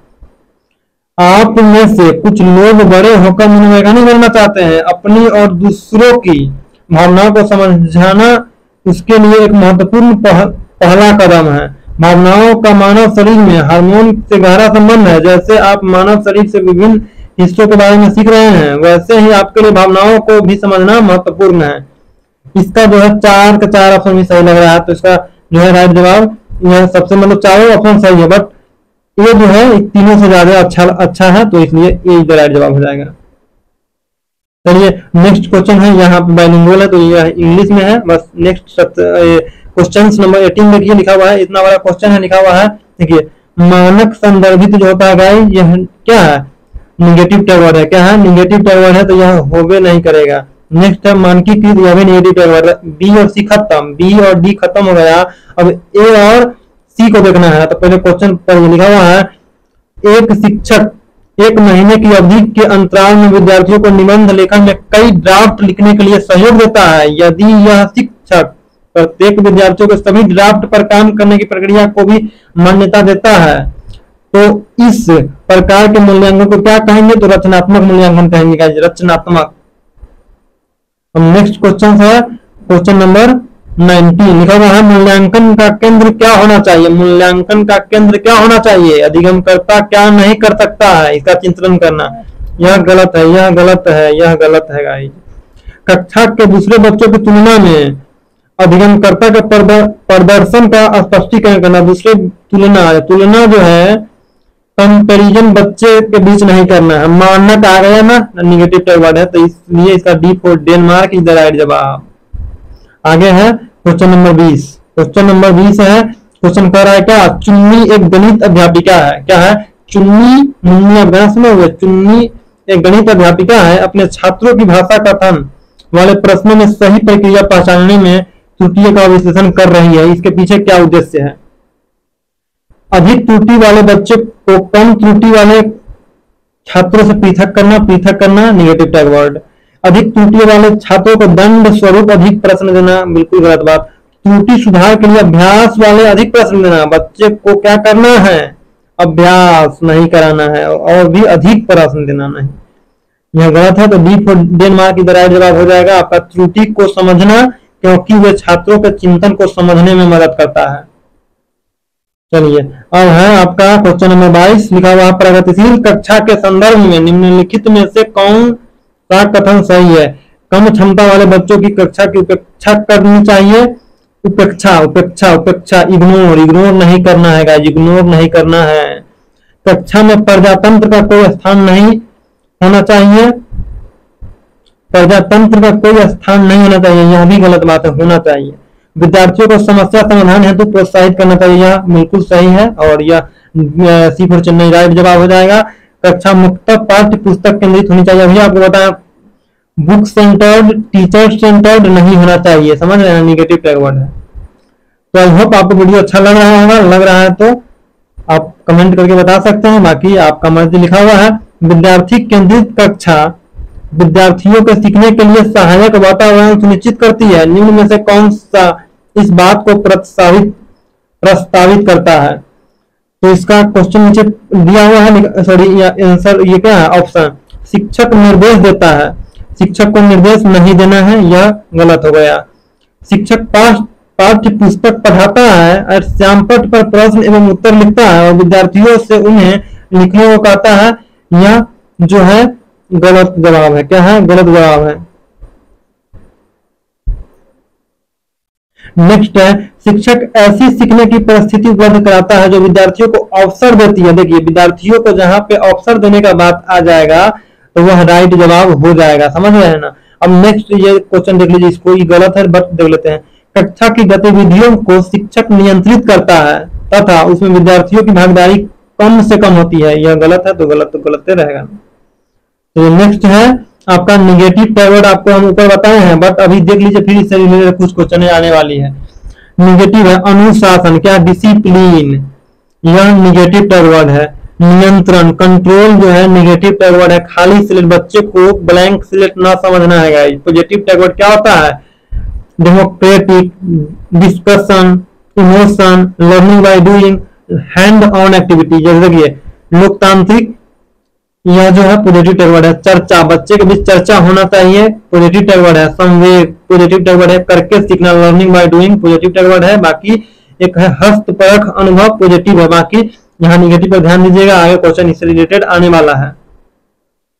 आप में से कुछ लोग बड़े होकर मनोवैज्ञानिक बनना चाहते हैं, अपनी और दूसरों की भावनाओं को समझाना उसके लिए एक महत्वपूर्ण पहला कदम है। भावनाओं का मानव शरीर में हार्मोन से गहरा संबंध है। जैसे आप मानव शरीर से विभिन्न हिस्सों के बारे में सीख रहे हैं, वैसे ही आपके लिए भावनाओं को भी समझना महत्वपूर्ण है। इसका जो है 4 के 4 ऑप्शन भी सही लग रहा है, तो इसका जो है राइट जवाब यह सबसे मतलब चारों ऑप्शन सही है, बट ये जो है तीनों से ज्यादा अच्छा है, तो इसलिए ये इधर राइट जवाब हो जाएगा। चलिए नेक्स्ट क्वेश्चन है, यहाँ पे बाइलिंगुअल है तो यह इंग्लिश में है। बस नेक्स्ट क्वेश्चन नंबर 18 देखिए लिखा हुआ है, इतना बड़ा क्वेश्चन है, लिखा हुआ है देखिए मानक संदर्भित जो होता है गाइस, यह क्या है, निगेटिव टैग वर्ड है। क्या है, निगेटिव टैग वर्ड है, तो यह होबे नहीं करेगा। नेक्स्ट है मानकीकृत, यह भी निगेटिव टैग वर्ड है। बी और सी खत्म, बी और डी खत्म हो गया, अब ए और सी को देखना है। तो पहले क्वेश्चन पर लिखा हुआ है एक शिक्षक 1 महीने की अवधि के अंतराल में विद्यार्थियों को निबंध लेखन में कई ड्राफ्ट लिखने के लिए सहयोग देता है। यदि यह शिक्षक प्रत्येक विद्यार्थियों के सभी ड्राफ्ट पर काम करने की प्रक्रिया को भी मान्यता देता है तो इस प्रकार के मूल्यांकन को क्या कहेंगे? तो रचनात्मक मूल्यांकन कहेंगे। रचनात्मक। नेक्स्ट क्वेश्चन है क्वेश्चन नंबर 19, लिखा हुआ है मूल्यांकन का केंद्र क्या होना चाहिए? मूल्यांकन का केंद्र क्या होना चाहिए? अधिगमकर्ता क्या नहीं कर सकता है, इसका चिंतन करना। यह गलत है, यह गलत है, यह गलत है गाइस। कक्षा के दूसरे बच्चों की तुलना में अधिगमकर्ता के प्रदर्शन का स्पष्टीकरण करना। दूसरे तुलना जो है कंपैरिजन बच्चे के बीच नहीं करना है। मानक आ गया ना, निगेटिव टैग वर्ड है, तो इसलिए इसका D for Denmark is the right जवाब। आगे है क्वेश्चन नंबर 20। क्वेश्चन नंबर 20 है, क्वेश्चन कह रहा है क्या? चुन्नी एक गणित अध्यापिका है। क्या है? चुन्नी, मुन्नी आप गाना सुने हुए? चुन्नी एक गणित अध्यापिका है। अपने छात्रों की भाषा कथन वाले प्रश्नों में सही प्रक्रिया पहचानने में त्रुटियों का विश्लेषण कर रही है। इसके पीछे क्या उद्देश्य है? अधिक त्रुटि वाले बच्चे को कम त्रुटि वाले छात्रों से पृथक करना निगेटिव टैग वर्ड। अधिक त्रुटि वाले छात्रों को दंड स्वरूप अधिक प्रश्न देना, बिल्कुल गलत बात। त्रुटि सुधार के लिए अभ्यास वाले अधिक प्रश्न देना। बच्चे को क्या करना है? अभ्यास नहीं कराना है और भी अधिक प्रश्न देना नहीं। यह गलत है, तो डी फॉर डेनमार्क इधर राइट जवाब हो जाएगा आपका। त्रुटि को समझना, क्योंकि वे छात्रों के चिंतन को समझने में मदद करता है। चलिए अब है आपका क्वेश्चन नंबर 22, लिखा हुआ प्रगतिशील कक्षा के संदर्भ में निम्नलिखित में से कौन सा कथन सही है? कम क्षमता वाले बच्चों की कक्षा की उपेक्षा करनी चाहिए। उपेक्षा, इग्नोर नहीं करना है गाइस, इग्नोर नहीं करना है। कक्षा में प्रजातंत्र का कोई स्थान नहीं होना चाहिए। प्रजातंत्र का कोई स्थान नहीं होना चाहिए, यह भी गलत बात है, होना चाहिए। विद्यार्थियों को समस्या समाधान हेतु प्रोत्साहित करना चाहिए, यह बिल्कुल सही है और यह सी फॉर चेन्नई राइट जवाब हो जाएगा। कक्षा मुक्त पाठ्य पुस्तक केंद्रित होनी चाहिए, अभी आपको बताया। बुक सेंटर्ड, टीचर सेंटर्ड नहीं होना चाहिए, समझ रहे हैं? निगेटिव टैग वर्ड है। तो आई होप आपको वीडियो अच्छा लग रहा होगा। लग रहा है तो आप कमेंट करके बता सकते हैं, बाकी आपका मर्जी। लिखा हुआ है विद्यार्थी केंद्रित कक्षा विद्यार्थियों के सीखने के लिए सहायक वातावरण सुनिश्चित करती है। निम्न में से कौन सा इस बात को प्रस्तावित करता है? तो इसका क्वेश्चन नीचे दिया हुआ है, सॉरी आंसर ये क्या है? ऑप्शन। शिक्षक निर्देश देता है, शिक्षक को निर्देश नहीं देना है, यह गलत हो गया। शिक्षक पाठ्य पुस्तक पढ़ाता है और श्यामपट्ट पर प्रश्न एवं उत्तर लिखता है और विद्यार्थियों से उन्हें लिखने को कहता है, यह जो है गलत जवाब है। क्या है? गलत जवाब है। नेक्स्ट है शिक्षक ऐसी सीखने की परिस्थिति उपलब्ध कराता है जो विद्यार्थियों को अवसर देती है। देखिए विद्यार्थियों को जहां पे अवसर देने का बात आ जाएगा तो वह राइट जवाब हो जाएगा, समझ रहे हैं ना? अब नेक्स्ट ये क्वेश्चन देख लीजिए, इसको ये गलत है बट देख लेते हैं। कक्षा की गतिविधियों को शिक्षक नियंत्रित करता है तथा उसमें विद्यार्थियों की भागीदारी कम से कम होती है, यह गलत है, तो गलत रहेगा। तो नेक्स्ट है आपका निगेटिव टैग वर्ड, आपको हम ऊपर बताए हैं बट अभी देख लीजिए फिर इससे रिलेटेड कुछ क्वेश्चन आने वाली है। निगेटिव है अनुशासन, क्या? डिसिप्लिन, यह निगेटिव टैग वर्ड है। नियंत्रण, कंट्रोल जो है निगेटिव टैग वर्ड है। खाली स्लेट, बच्चे को ब्लैंक स्लेट ना समझना है गाइस। पॉजिटिव टैग वर्ड क्या होता है? Democratic, discussion, emotion, learning by doing, hand on activity. जैसे देखिए लोकतांत्रिक, यह जो है पॉजिटिव टैग वर्ड है। चर्चा, बच्चे के बीच चर्चा होना चाहिए, पॉजिटिव टैग वर्ड है। संवेग, पॉजिटिव टैग वर्ड है। करके सीखना, learning by doing, positive tag word है। बाकी एक है हस्तपरक अनुभव, पॉजिटिव है। बाकी यहाँ निगेटिव पर ध्यान दीजिएगा, आगे क्वेश्चन इससे रिलेटेड आने वाला है।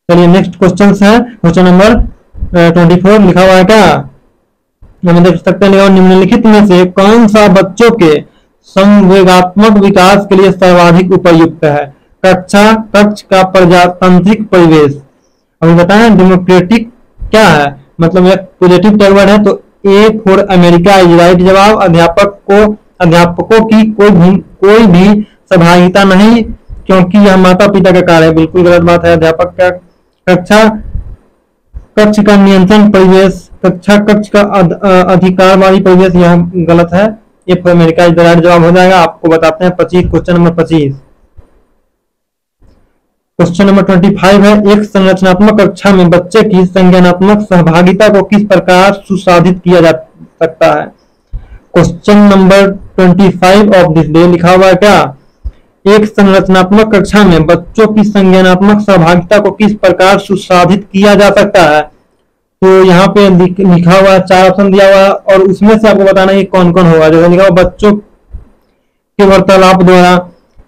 चलिए नेक्स्ट क्वेश्चन है क्वेश्चन नंबर 24, लिखा हुआ है क्या? हम देख सकते हैं निम्नलिखित में से कौन सा बच्चों के संवेगात्मक विकास के लिए सर्वाधिक उपयुक्त है? कक्ष का प्रजातांत्रिक परिवेश, अभी बताएं। डेमोक्रेटिक क्या है? मतलब एक पॉजिटिव टैग वर्ड है, तो A for America is right जवाब। अध्यापकों की कोई भी सहभागिता नहीं क्योंकि यह माता पिता का कार्य है, बिल्कुल गलत बात है। अध्यापक का कक्ष का नियंत्रण परिवेश, कक्ष का अधिकारवादी परिवेश, यह गलत है। ये फॉर अमेरिका इज राइट जवाब हो जाएगा। आपको बताते हैं 25, क्वेश्चन नंबर 25। क्वेश्चन नंबर 25 है, एक संरचनात्मक कक्षा में बच्चे की संज्ञानात्मक सहभागिता को किस प्रकार सुसाधित किया जा सकता है। Question number 25 of this day लिखा हुआ है क्या, एक संरचनात्मक कक्षा में बच्चों की संज्ञानात्मक सहभागिता को किस प्रकार सुसाधित किया जा सकता है। तो यहाँ पे लिखा हुआ 4 ऑप्शन दिया हुआ और उसमें से आपको बताना है कौन कौन होगा। जैसे लिखा हुआ बच्चों के वार्तालाप द्वारा,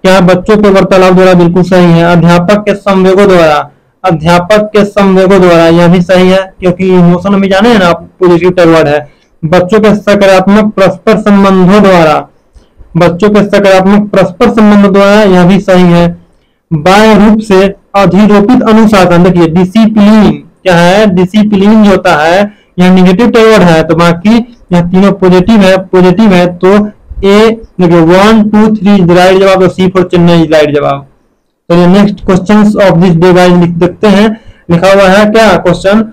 क्या बच्चों के वार्तालाप द्वारा बिल्कुल सही है। अध्यापक के संवेगों द्वारा, अध्यापक के संवेगों द्वारा, यह भी सही है क्योंकि इमोशन में जाने हैं ना पॉजिटिव टैग वर्ड है। बच्चों के सकारात्मक परस्पर संबंधों द्वारा, बच्चों के सकारात्मक परस्पर संबंधों द्वारा, यह भी सही है। बाह्य रूप से अधिरोपित अनुशासन, देखिए डिसिप्लिन क्या है, डिसिप्लिन जो होता है यह निगेटिव टैग वर्ड है, तो बाकी यह तीनों पॉजिटिव है तो ए देखिए 1 2 3 राइट जवाब, सी फॉर चेन्नई राइट जवाब। तो ये next questions of this day guys लिख देखते हैं। लिखा हुआ है क्या क्वेश्चन,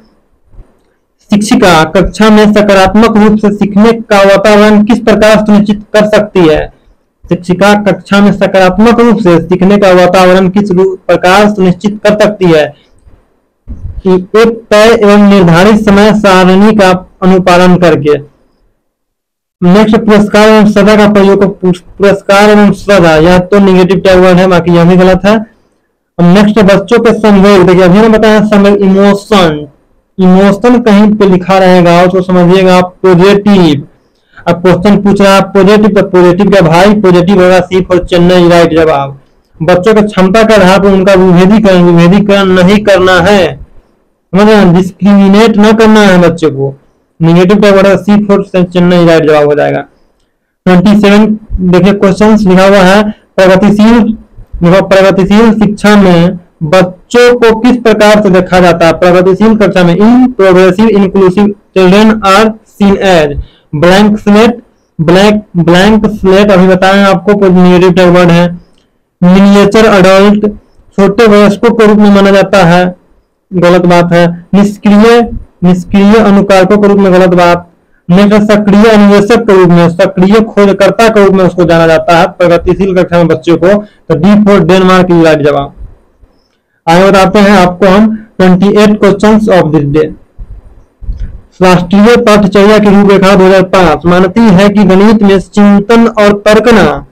शिक्षिका कक्षा में सकारात्मक रूप से सीखने का वातावरण किस प्रकार सुनिश्चित कर सकती है। शिक्षिका कक्षा में सकारात्मक रूप से सीखने का वातावरण किस प्रकार सुनिश्चित कर सकती है। एक तय एवं निर्धारित समय सारणी का अनुपालन करके। नेक्स्ट पुरस्कार एवं सदा का प्रयोग, पुरस्कार एवं सदा, यह तो निगेटिव टैग वर्ड है, बाकी यह भी गलत है। नेक्स्ट बच्चों के संवेग, देखिए अभी ने बताया संवेग इमोशन, इमोशन कहीं पे लिखा रहेगा उसको समझिएगा पॉजिटिव। अब क्वेश्चन पूछ रहा है पॉजिटिव, तो पॉजिटिव का भाई पॉजिटिव होगा, सी फॉर चेन्नई राइट जवाब। बच्चों की क्षमता का आधार पर उनका विभेदीकरण नहीं करना है, डिस्क्रिमिनेट न करना है बच्चे को, निगेटिव टैग वर्ड है, सी फॉर चेन्नई राइट जवाब हो जाएगा। 27 देखिए क्वेश्चन लिखा हुआ है प्रगतिशील शिक्षा में बच्चों को किस प्रकार से देखा जाता है। प्रगतिशील कक्षा में in progressive inclusive children are seen as blank slate, blank slate अभी बताएं आपको निगेटिव टैग वर्ड है। मिनिएचर अडल्ट छोटे वयस्कों के रूप में माना जाता है, गलत बात है। निष्क्रिय अनुकारकों के रूप में, गलत बात। नेक्स्ट सक्रिय अन्वेषक के रूप में, सक्रिय खोजकर्ता के रूप में उसको जाना जाता है प्रगतिशील कक्षा में बच्चों को, तो D for Denmark is right जवाब। आगे बताते हैं आपको हम 28 क्वेश्चंस ऑफ दिस डे। राष्ट्रीय पाठ्यचर्या की रूपरेखा 2005 मानती है कि गणित में चिंतन और तर्कना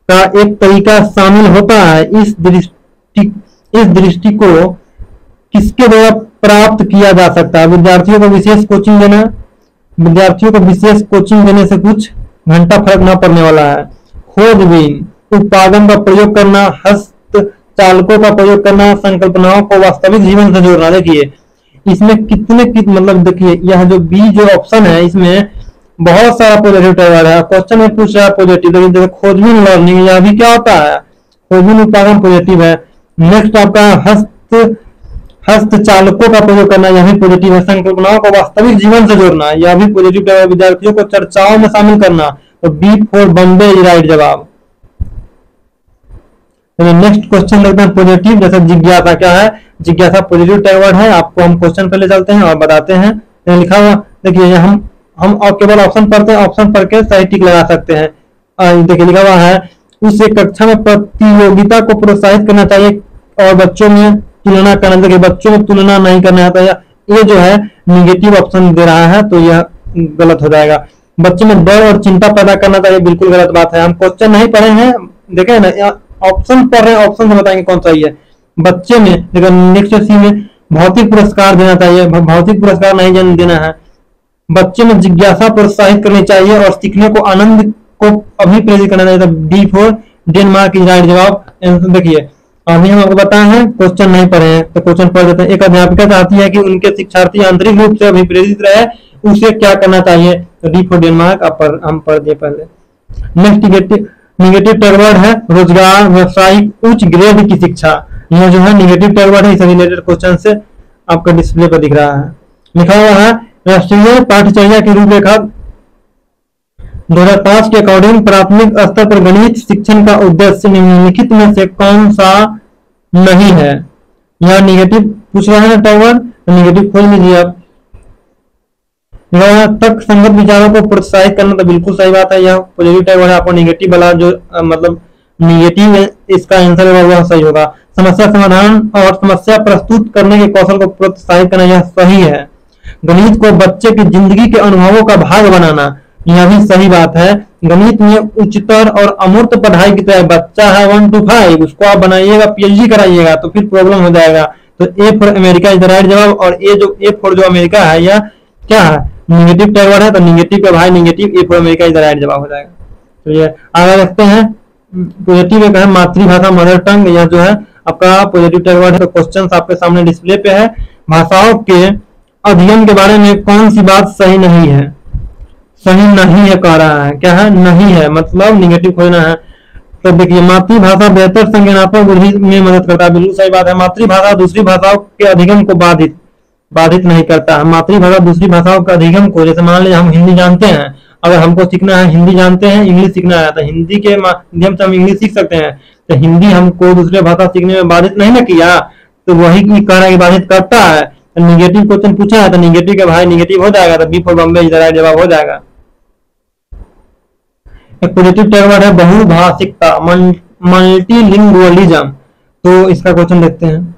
का एक तरीका शामिल होता है। इस दृष्टि को किसके द्वारा प्राप्त किया जा सकता है। विद्यार्थियों को विशेष कोचिंग देना, विद्यार्थियों को विशेष कोचिंग देने से कुछ घंटा फर्क न पड़ने वाला है। खोजबीन, उत्पादन का प्रयोग करना, हस्तचालकों का प्रयोग करना, संकल्पनाओं को वास्तविक जीवन से जोड़ना। देखिए इसमें मतलब देखिए यह जो बी जो ऑप्शन है इसमें बहुत सारा पॉजिटिव टैग वर्ड है। क्वेश्चन में पूछ रहा है पॉजिटिव, लेकिन देखो खोजबीन लर्निंग, यह भी क्या होता है, खोजबीन उत्पादन पॉजिटिव है। नेक्स्ट आपका हस्तचालकों का प्रयोग करना, यह भी पॉजिटिव है। संकल्पनाओं को वास्तविक जीवन से जोड़ना, यह भी पॉजिटिव टैग है। विद्यार्थियों को चर्चाओं में शामिल करना, तो B for Bombay is right जवाब। नेक्स्ट क्वेश्चन लगता है पॉजिटिव, जैसे जिज्ञासा, क्या है जिज्ञासा पॉजिटिव टैग वर्ड है। आपको हम क्वेश्चन पे ले चलते हैं और बताते हैं। लिखा हुआ देखिए हम केवल ऑप्शन पढ़ते हैं, ऑप्शन पढ़ के सही टिक लगा सकते हैं। देखिए लिखा हुआ है उस कक्षा में प्रतियोगिता को प्रोत्साहित करना चाहिए और बच्चों में तुलना करना, देखिए बच्चों में तुलना नहीं करना है, तो ये जो है निगेटिव ऑप्शन दे रहा है, तो यह गलत हो जाएगा। बच्चों में डर और चिंता पैदा करना चाहिए, बिल्कुल गलत बात है। हम क्वेश्चन नहीं पढ़े हैं, देखे ना ऑप्शन पढ़ रहे हैं, ऑप्शन से बताएंगे कौन सही है। बच्चे में देखो नेक्स्ट सी में भौतिक पुरस्कार देना चाहिए, भौतिक पुरस्कार नहीं देना है। बच्चे में जिज्ञासा प्रोत्साहित करनी चाहिए और सीखने को आनंद को अभी प्रेरित करना चाहिए, D for Denmark is right जवाब। देखिए अभी हम आपको बताए हैं, क्वेश्चन नहीं पढ़े हैं तो क्वेश्चन पढ़ देते हैं। एक अध्यापिका चाहती है कि उनके शिक्षार्थी आंतरिक रूप से अभिप्रेरित रहे, उसे क्या करना चाहिए, तो डी फॉर डेनमार्क हम पढ़ दिए पहले। नेक्स्ट निगेटिव टैग वर्ड है रोजगार, व्यवसायिक, उच्च ग्रेड की शिक्षा, यह जो है निगेटिव टैग वर्ड है। इससे रिलेटेड क्वेश्चन से आपका डिस्प्ले पर दिख रहा है। लिखा हुआ है राष्ट्रीय पाठ्यचर्या की रूपरेखा 2005 के अकॉर्डिंग प्राथमिक स्तर पर गणित शिक्षण का उद्देश्य निम्नलिखित में से कौन सा नहीं है। यह निगेटिव पूछ रहा है ना टैग वर्ड, तो निगेटिव खोज लीजिए आप। तर्क संगत विचारों को प्रोत्साहित करना, तो बिल्कुल सही बात है, यह पॉजिटिव टैग वर्ड है। आपको निगेटिव वाला जो मतलब निगेटिव इसका आंसर होगा, वह सही होगा। समस्या समाधान और समस्या प्रस्तुत करने के कौशल को प्रोत्साहित करना, यह सही है। गणित को बच्चे की जिंदगी के अनुभवों का भाग बनाना, यह भी सही बात है। गणित में उच्चतर और अमूर्त पढ़ाई की तरह बच्चा है 1 to 5, उसको आप बनाइएगा पीएचडी कराइएगा तो फिर प्रॉब्लम हो जाएगा। तो A for America is the right जवाब। और ए फॉर जो अमेरिका है यह क्या है, निगेटिव टैग वर्ड है, तो निगेटिव का भाई negative, A for America is the right जवाब हो जाएगा। तो ये आगे देखते हैं। पॉजिटिव एक है मातृभाषा मदर टंग, यह जो है आपका पॉजिटिव टैग वर्ड है। तो क्वेश्चन आपके सामने डिस्प्ले पे है। भाषाओं के अध्ययन के बारे में कौन सी बात सही नहीं है? सही नहीं है कह रहा है, क्या है, नहीं है, मतलब निगेटिव खोजना है। तो देखिए मातृभाषा बेहतर संज्ञानात्मक बुद्धि में मदद करता है, बिल्कुल सही बात है। मातृभाषा दूसरी भाषाओं के अधिगम को बाधित नहीं करता है। मातृभाषा दूसरी भाषाओं के अधिगम को, जैसे मान लीजिए हम हिंदी जानते हैं, अगर हमको सीखना है, हिंदी जानते हैं, इंग्लिश सीखना है, तो हिंदी के माध्यम से हम इंग्लिश सीख सकते हैं। तो हिंदी हमको दूसरे भाषा सीखने में बाधित नहीं ना किया, तो वही कह रहा है कि बाधित करता है। निगेटिव क्वेश्चन पूछा है तो निगेटिव के भाई निगेटिव हो जाएगा, तो B for Bombay is the right जवाब हो जाएगा। एक पॉजिटिव टैग वर्ड है बहुभाषिकता, मल्टीलिंगुअलिज्म। तो इसका क्वेश्चन देखते हैं।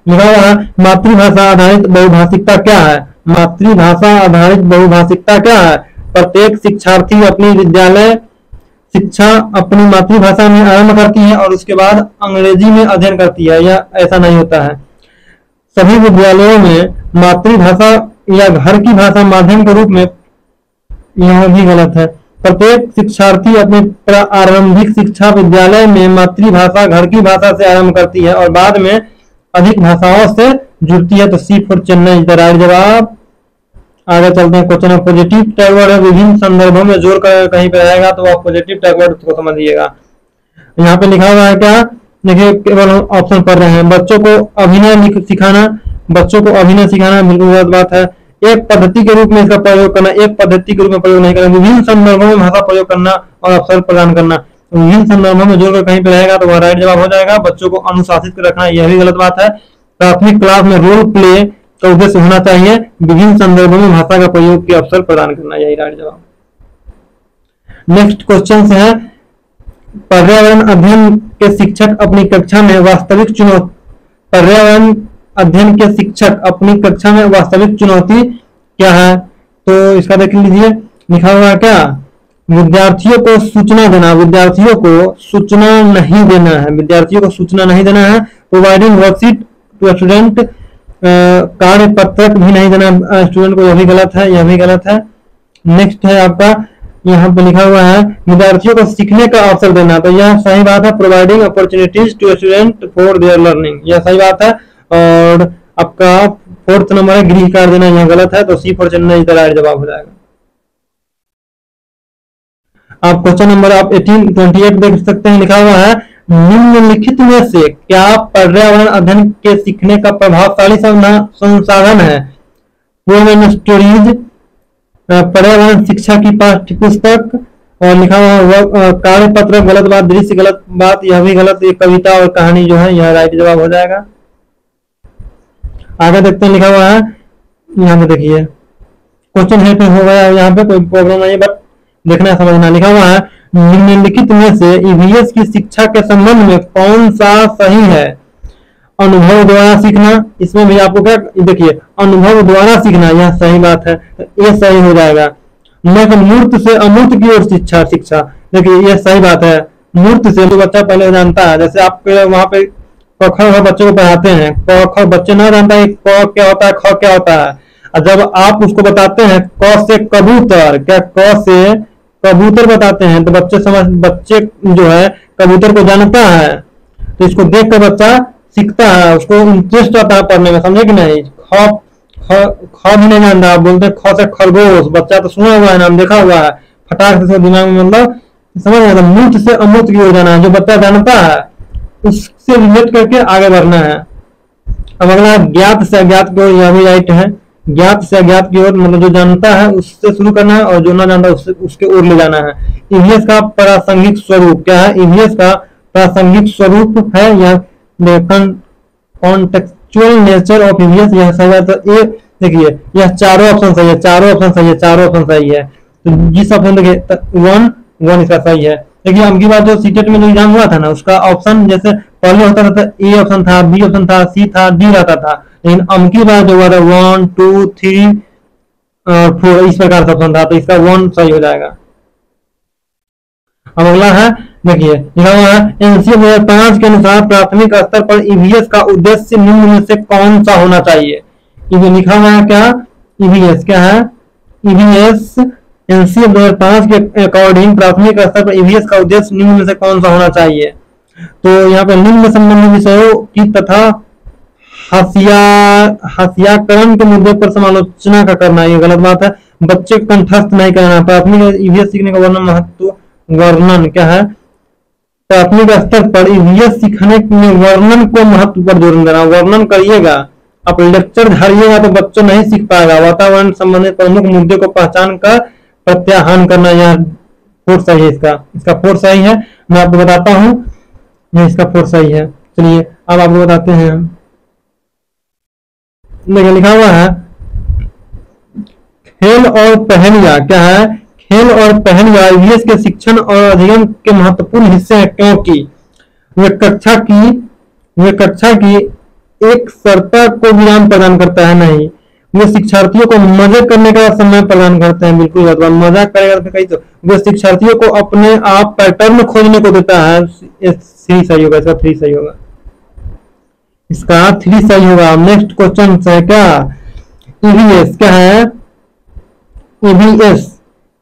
लिखा हुआ है मातृभाषा आधारित बहुभाषिकता क्या है? मातृभाषा आधारित बहुभाषिकता क्या है? प्रत्येक शिक्षार्थी अपनी विद्यालय शिक्षा अपनी मातृभाषा में आरंभ करती है और उसके बाद अंग्रेजी में अध्ययन करती है, या ऐसा नहीं होता है। सभी विद्यालयों में मातृभाषा या घर की भाषा माध्यम के रूप में, यह भी गलत है। प्रत्येक शिक्षार्थी अपनी प्रारंभिक शिक्षा विद्यालय में मातृभाषा घर की भाषा से आरंभ करती है और बाद में अधिक भाषाओं से जुड़ती है। तो C for Chennai is the right जवाब। आगे चलते हैं। क्वेश्चन पॉजिटिव टैग वर्ड है विभिन्न संदर्भों में जोड़ कर कहीं पे रहेगा, तो आप पॉजिटिव टैग वर्ड को समझिएगा। यहाँ पे लिखा हुआ है क्या, देखिए केवल ऑप्शन पढ़ रहे हैं। बच्चों को अभिनय सिखाना, बच्चों को अभिनय सिखाना बिल्कुल गलत बात है। एक पद्धति के रूप में इसका प्रयोग करना, एक पद्धति के रूप में प्रयोग नहीं करना। विभिन्न संदर्भों में भाषा प्रयोग करना और अवसर प्रदान करना, विभिन्न संदर्भों में जोड़कर कहीं पे रहेगा तो वह राइट जवाब हो जाएगा। बच्चों को अनुशासित रखना, यह भी गलत बात है। प्राथमिक क्लास में रोल प्ले का उद्देश्य होना चाहिए विभिन्न संदर्भों में भाषा का प्रयोग के अवसर प्रदान करना, यही राइट जवाब। नेक्स्ट क्वेश्चन है पर्यावरण अध्ययन के शिक्षक अपनी कक्षा में वास्तविक चुनौती, पर्यावरण अध्ययन के शिक्षक अपनी कक्षा में वास्तविक चुनौती क्या है? तो इसका देख लीजिए। लिखा हुआ है क्या, विद्यार्थियों को सूचना देना, विद्यार्थियों को सूचना नहीं देना है, विद्यार्थियों को सूचना नहीं देना है। प्रोवाइडिंग वर्कशीट टू स्टूडेंट, कार्य पत्रक भी नहीं देना स्टूडेंट को, यह भी गलत है, यह भी गलत है। नेक्स्ट है आपका, यहाँ पे लिखा हुआ है विद्यार्थियों को सीखने का अवसर देना, तो यह सही बात है। Providing opportunities to student for their learning, यह सही बात है। और आपका 4th नंबर है गृह कार्य देना, यह गलत है। तो C for Chennai is the right जवाब हो जाएगा। आप क्वेश्चन नंबर आप 28 देख सकते हैं। लिखा हुआ है निम्नलिखित में से क्या पर्यावरण अध्ययन के सीखने का प्रभावशाली संसाधन है? वुमेन स्टोरीज, पर्यावरण शिक्षा की पाठ्य पुस्तक, और लिखा हुआ कार्य पत्र गलत बात, दृश्य गलत बात, यह भी गलत। ये कविता और कहानी जो है यह राइट जवाब हो जाएगा। आगे देखते हैं। लिखा हुआ है यहाँ पे देखिए क्वेश्चन है पे हो गया, यहाँ पे कोई प्रॉब्लम नहीं है, बट देखना समझना। लिखा हुआ है निम्नलिखित में से ईवीएस की शिक्षा के संबंध में कौन सा सही है? अनुभव द्वारा सीखना, इसमें भी आपको क्या देखिए अनुभव द्वारा सीखना, यह सही बात है, ये सही हो जाएगा। मूर्त से अमूर्त की ओर शिक्षा, देखिए यह सही बात है। मूर्त से जो बच्चा पहले जानता है, जैसे आप वहाँ पे क ख बच्चों को पढ़ाते हैं, क ख बच्चे ना जानता है क क्या होता है, ख क्या होता है, और जब आप उसको बताते हैं क से कबूतर, क्या क से कबूतर बताते हैं, तो बच्चे जो है कबूतर को जानता है, तो इसको देख कर बच्चा सीखता है, उसको इंटरेस्ट आता है पढ़ने में, समझे कि नहीं। ख भी नहीं जानता, आप बोलते हैं ख से खरगोश, बच्चा तो सुना हुआ है, नाम देखा हुआ है, फटाक से दिमाग में मतलब समझ आता है। मूर्त से अमूर्त की ओर जाना है, जो बच्चा जानता है उससे रिलेट करके आगे बढ़ना है। अब अगला ज्ञात से अज्ञात की ओर, यह भी राइट है। ज्ञात से अज्ञात की ओर मतलब जो जानता है उससे शुरू करना है और जो ना जानता उसके ओर ले जाना है। ईवीएस का प्रासंगिक स्वरूप क्या है? ईवीएस का प्रासंगिक स्वरूप है यह कॉन्टेक्चुअल नेचर ऑफ ईवीएस, यह सही है। तो ये देखिए यह चारों ऑप्शन सही है, चारों ऑप्शन सही है, चारों ऑप्शन सही है। तो जिस ऑप्शन देखिए 1 इसका सही है। देखिए अब की बार जो सीटेट में जो एग्जाम हुआ था ना, उसका ऑप्शन जैसे पहले होता था, ए ऑप्शन था, बी ऑप्शन था, सी था, डी रहता था, लेकिन अब की बार जो हुआ था 1 2 3 और 4 इस प्रकार से ऑप्शन था, तो इसका 1 सही हो जाएगा। अब अगला है, देखिए लिखा हुआ है एनसीए 2005 के अनुसार प्राथमिक स्तर पर ईवीएस का उद्देश्य निम्न में से कौन सा होना चाहिए। ये लिखा हुआ है क्या, ईवीएस क्या है, ईवीएस एनसीए 2005 के अकॉर्डिंग प्राथमिक स्तर पर ईवीएस का उद्देश्य निम्न में से कौन सा होना चाहिए। तो यहाँ पे निम्न संबंधित विषयों की तथा हास्याकरण के मुद्दे पर समालोचना का करना, ये गलत बात है। बच्चे को कंठस्थ नहीं करना। प्राथमिक ईवीएस सीखने का वर्णन महत्व, वर्णन क्या है, प्राथमिक स्तर पर ईवीएस सीखने में वर्णन को महत्व पर जोर देना। वर्णन करिएगा, आप लेक्चर झाड़िएगा तो बच्चों नहीं सीख पाएगा। वातावरण संबंधित प्रमुख मुद्दे को पहचान कर प्रत्याहन करना, यह फोर सही है। इसका फोर सही है, मैं आपको बताता हूँ, ये इसका फोर सही है। चलिए अब आपको बताते हैं, देखिए लिखा हुआ है खेल और पहलिया क्या है, खेल और पहलिया ईवीएस के शिक्षण और अध्ययन के महत्वपूर्ण हिस्से हैं, क्योंकि वे कक्षा की एक सरता को विराम प्रदान करता है, नहीं वे शिक्षार्थियों को मजे करने का समय प्रदान करते हैं। बिल्कुल मजा करेगा तो कहीं, तो वे शिक्षार्थियों को अपने आप पैटर्न खोजने को देता है। थ्री सही होगा, इसका थ्री सही होगा, इसका थ्री सही होगा। नेक्स्ट क्वेश्चन है क्या, ईवीएस क्या है,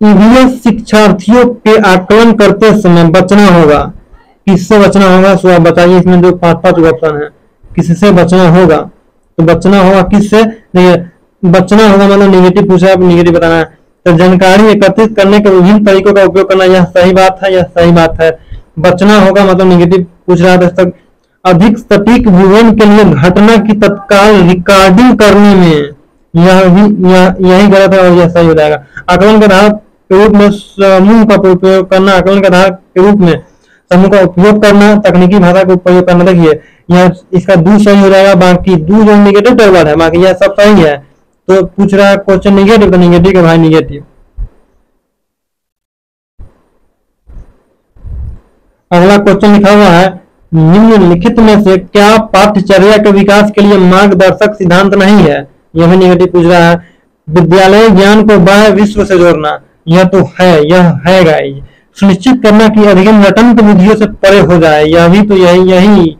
ईवीएस शिक्षार्थियों के आकलन करते समय बचना होगा। किससे बचना होगा, सो आप बताइए। इसमें जो 5 ऑप्शन है, किससे बचना होगा, तो बचना होगा किससे, देखिए बचना होगा मतलब निगेटिव पूछा, आप निगेटिव बताना है। तो जानकारी एकत्रित करने के विभिन्न तरीकों का उपयोग करना, यह सही बात है, यह सही बात है। बचना होगा मतलब निगेटिव पूछ रहा था। अधिक सटीक विवरण के लिए घटना की तत्काल रिकॉर्डिंग करने में, यही गलत है और यह सही हो जाएगा। आकलन के आधार के रूप में समूह का उपयोग करना, आकलन के आधार के रूप में समूह का उपयोग करना, तकनीकी भाषा का उपयोग करना। देखिए यह इसका दो सही हो जाएगा, बाकी दो जो निगेटिव टर्म है, बाकी यह सब सही है। तो पूछ रहा है क्वेश्चन निगेटिव, तो निगेटिव का भाई निगेटिव। अगला क्वेश्चन लिखा हुआ है निम्नलिखित में से क्या पाठ्यचर्या के विकास के लिए मार्गदर्शक सिद्धांत नहीं है। यह भी निगेटिव पूछ रहा है। विद्यालय ज्ञान को बाह्य विश्व से जोड़ना, यह तो है, यह है गाइस। सुनिश्चित करना कि अधिगम रटंत विधियों से परे हो जाए, यह भी तो यही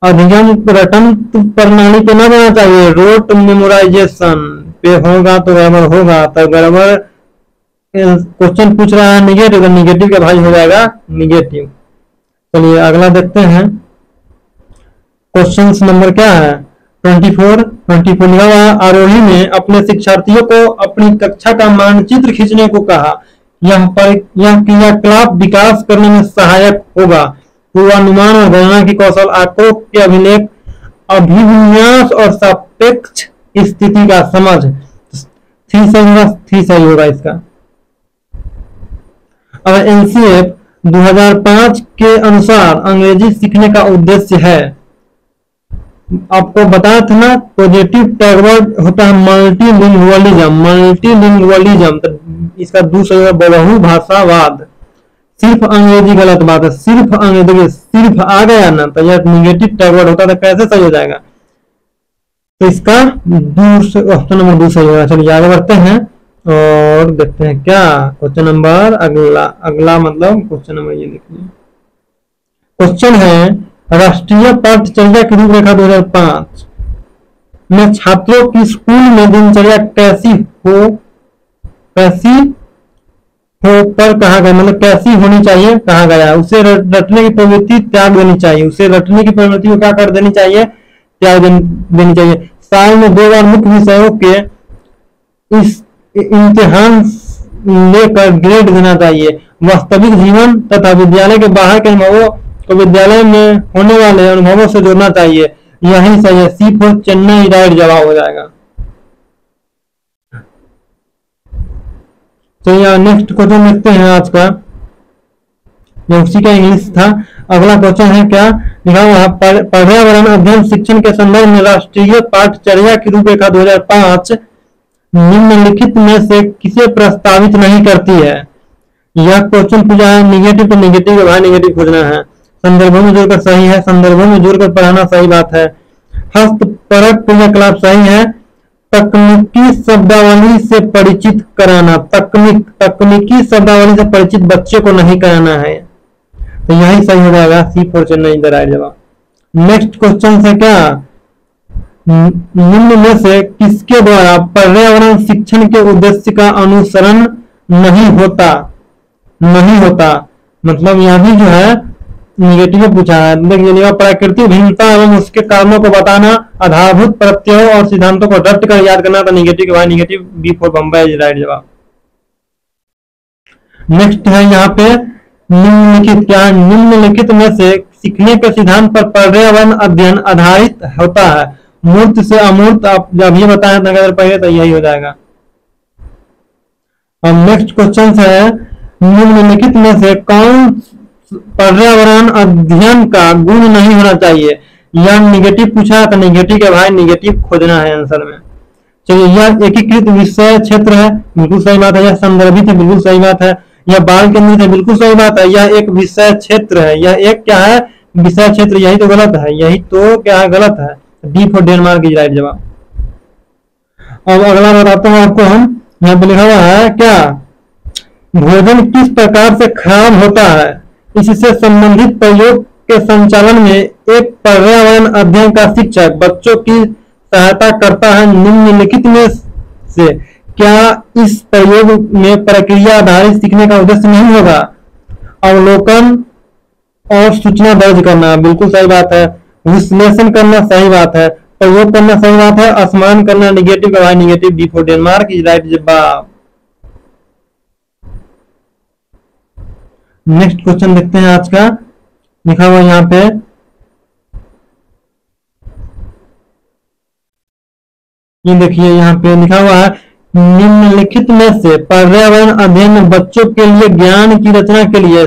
अधिगम रटंत प्रणाली पे न जाना चाहिए। रोट मेमोराइजेशन पे होगा तो गड़बड़ होगा, तो गड़बड़ क्वेश्चन पूछ रहा है निगेटिव, तो निगेटिव का भाई हो जाएगा निगेटिव। चलिए अगला देखते हैं, क्वेश्चन नंबर क्या है 24 लिखा हुआ। आरोही ने अपने शिक्षार्थियों को अपनी कक्षा का मानचित्र खींचने को कहा। यह क्रियाकलाप विकास करने में सहायक होगा। पूर्वानुमान और गणना की कौशल, आंकड़ों के अभिलेख, अभिविन्यास और सापेक्ष स्थिति का समझ। थ्री सही होगा इसका। अब एनसीएफ 2005 के अनुसार अंग्रेजी सीखने का उद्देश्य है, आपको बताया था ना, पॉजिटिव टैगवर्ड होता है मल्टीलिंगुअलिज्म, तो इसका दूसरा बहुभाषावाद। सिर्फ अंग्रेजी गलत बात है, सिर्फ अंग्रेजी, सिर्फ आ गया ना तो यह निगेटिव टैगवर्ड होता था, कैसे सही हो जाएगा। तो इसका ऑप्शन नंबर 2 सही होगा। चलिए आगे बढ़ते हैं और देखते हैं क्या क्वेश्चन नंबर अगला मतलब क्वेश्चन नंबर ये देखिए। क्वेश्चन है राष्ट्रीय पाठ्यचर्या की रूपरेखा 2005 में छात्रों की स्कूल में दिनचर्या कैसी हो पर कहा गया, मतलब कैसी होनी चाहिए कहा गया। उसे रटने की प्रवृत्ति त्याग देनी चाहिए, उसे रटने की प्रवृत्ति को क्या कर देनी चाहिए, त्याग देनी चाहिए। साल में 2 बार मुख्य विषयों के इस इम्तिहान लेकर ग्रेड देना चाहिए। वास्तविक जीवन तथा विद्यालय के बाहर के अनुभवों को विद्यालय में होने वाले अनुभवों से जोड़ना चाहिए, यही सही है। C4 चेन्नई राइट जवाब हो जाएगा। तो यह नेक्स्ट क्वेश्चन देखते हैं आज का, यह उसी का इंग्लिश था। अगला क्वेश्चन है क्या लिखा हुआ है, पर्यावरण अध्ययन शिक्षण के संदर्भ में राष्ट्रीय पाठ्यचर्या की रूपरेखा 2005 निम्नलिखित में से किसे प्रस्तावित नहीं करती है। यह क्वेश्चन पूछा है निगेटिव तो निगेटिव के भाई निगेटिव खोजना है। संदर्भों में जोड़कर सही है, संदर्भों में जोड़कर पढ़ाना सही बात है। हस्तपरक क्रियाकलाप सही है। तकनीकी शब्दावली से परिचित कराना, तकनीकी शब्दावली से परिचित बच्चे को नहीं कराना है, तो यही सही हो जाएगा। C4 चेन्नई इधर आए जवाब। नेक्स्ट क्वेश्चन है क्या, निम्न में से किसके द्वारा पर्यावरण शिक्षण के उद्देश्य का अनुसरण नहीं होता, नहीं होता मतलब यह भी जो है निगेटिव पूछा है। देखिए प्राकृतिक भिन्नता एवं उसके कारणों को बताना, आधारभूत प्रत्ययों और सिद्धांतों को रट कर याद करना, तो निगेटिव के बाद negative B4 Bombay is right जवाब। नेक्स्ट है यहाँ पे निम्नलिखित, क्या निम्नलिखित में से सीखने के सिद्धांत पर पर्यावरण अध्ययन आधारित होता है, मूर्त से अमूर्त, आप जब ये बताएं अगर पहले तो यही हो जाएगा। और नेक्स्ट क्वेश्चन है निम्नलिखित में से कौन पर्यावरण अध्ययन का गुण नहीं होना चाहिए, यह निगेटिव पूछा तो निगेटिव के भाई निगेटिव खोजना है आंसर में। चलिए यह एकीकृत विषय क्षेत्र है, बिल्कुल सही बात है। यह संदर्भित है, बिल्कुल सही बात है। यह बाल केंद्रित है, बिल्कुल सही बात है। यह एक विषय क्षेत्र है, यह एक क्या है विषय क्षेत्र, यही तो गलत है, यही तो क्या है गलत है। D4 डेनमार्क इज राइट जवाब। अब अगला बताते हैं आपको हम, यहाँ पे लिखा हुआ है क्या, भोजन किस प्रकार से खराब होता है, इससे संबंधित प्रयोग के संचालन में एक पर्यावरण अध्ययन का शिक्षक बच्चों की सहायता करता है। निम्नलिखित में से क्या इस प्रयोग में प्रक्रिया आधारित सीखने का उद्देश्य नहीं होगा, अवलोकन और सूचना दर्ज करना, बिल्कुल सही बात है। विश्लेषण करना सही बात है, प्रयोग करना सही बात है, स्मरण करना निगेटिव का भाई negative D4 Denmark is right जवाब। नेक्स्ट क्वेश्चन देखते हैं आज का, लिखा हुआ यहाँ पे, ये देखिए यहाँ पे लिखा हुआ है निम्नलिखित में से पर्यावरण अध्ययन में बच्चों के लिए ज्ञान की रचना के लिए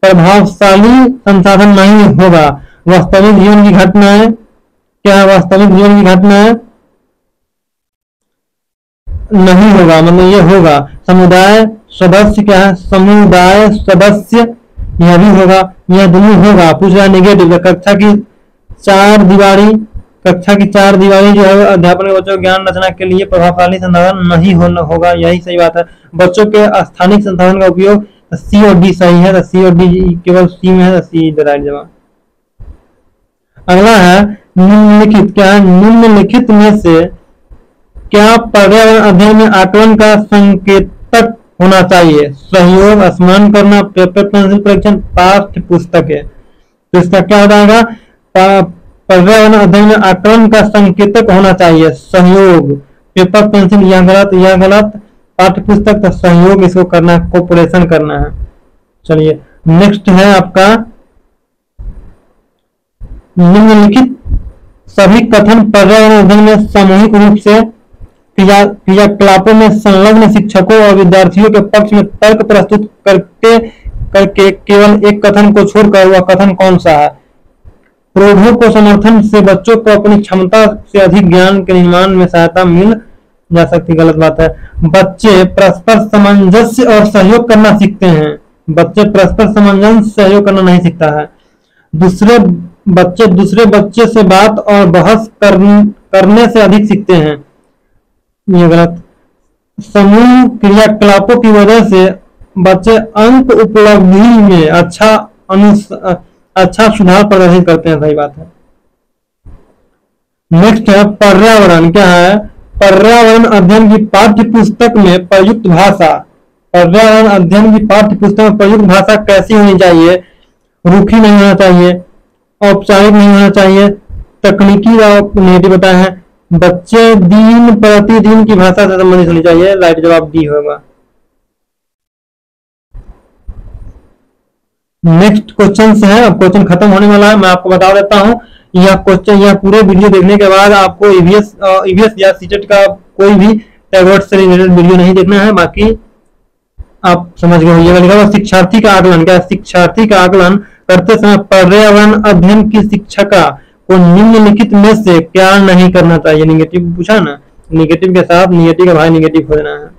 प्रभावशाली संसाधन नहीं होगा। वास्तविक जीवन की घटना है, क्या है वास्तविक जीवन की घटना है, नहीं होगा मतलब ये होगा। समुदाय सदस्य, क्या है समुदाय सदस्य, यह भी होगा, यह दोनों होगा। पूछ रहा है निगेटिव, कक्षा की चार दीवारी, कक्षा की चार दीवारी जो है अध्यापन के बच्चों को ज्ञान रचना के लिए प्रभावशाली संसाधन नहीं होगा, यही सही बात है। बच्चों के स्थानिक संसाधन का उपयोग, C और D सही है, C और D केवल C में है, C इधर राइट जवाब। अगला है निम्नलिखित, क्या है निम्नलिखित में से क्या पर्यावरण अध्ययन में आकलन का संकेतक होना चाहिए, सहयोग, स्मरण करना, पेपर पेंसिल परीक्षण, पाठ्य पुस्तक है, तो इसका क्या हो जाएगा, पर्यावरण अध्ययन में आकलन का संकेतक होना चाहिए, सहयोग। पेपर पेंसिल यह गलत, यह गलत। पाठ्य पुस्तक तो सहयोग इसको करना है, कोऑपरेशन करना है। चलिए नेक्स्ट है आपका, निम्नलिखित सभी कथन पर्यावरण अध्ययन में सामूहिक रूप से क्रियाकलापों में संलग्न शिक्षकों और विद्यार्थियों के पक्ष में तर्क प्रस्तुत करके केवल एक कथन को छोड़कर वह कथन कौन सा है। प्रौढ़ों को समर्थन से बच्चों को अपनी क्षमता से अधिक ज्ञान के निर्माण में सहायता मिल जा सकती, गलत बात है। बच्चे परस्पर सामंजस्य और सहयोग करना सीखते हैं, बच्चे परस्पर सामंजस्य सहयोग करना नहीं सीखता है। दूसरे बच्चे से बात और बहस करने से अधिक सीखते हैं, ये गलत। समूह क्रियाकलापों की वजह से बच्चे अंक उपलब्धि में अच्छा सुधार प्रदर्शित करते हैं, सही बात है। नेक्स्ट है पर्यावरण, क्या है पर्यावरण अध्ययन की पाठ्य पुस्तक में प्रयुक्त भाषा, पर्यावरण अध्ययन की पाठ्य पुस्तक में प्रयुक्त भाषा कैसी होनी चाहिए, रूखी नहीं होना चाहिए, औपचारिक नहीं होना चाहिए, तकनीकी नेगेटिव बताया है, बच्चे दिन प्रतिदिन की भाषा से संबंधित होनी चाहिए, राइट जवाब डी होगा। नेक्स्ट क्वेश्चन से है, अब क्वेश्चन खत्म होने वाला है, मैं आपको बता देता हूं। यह क्वेश्चन, यह पूरे वीडियो देखने के बाद आपको ईवीएस या सीटेट का कोई भी टैगवर्ड से रिलेटेड वीडियो नहीं देखना है, बाकी आप समझ गए होइएगा। लिखा हुआ शिक्षार्थी का आकलन, क्या शिक्षार्थी का आकलन करते समय पर्यावरण अध्ययन की शिक्षिका को निम्नलिखित में से क्या नहीं करना चाहिए। निगेटिव पूछा ना, निगेटिव के साथ निगेटिव का भाई निगेटिव हो जाना है।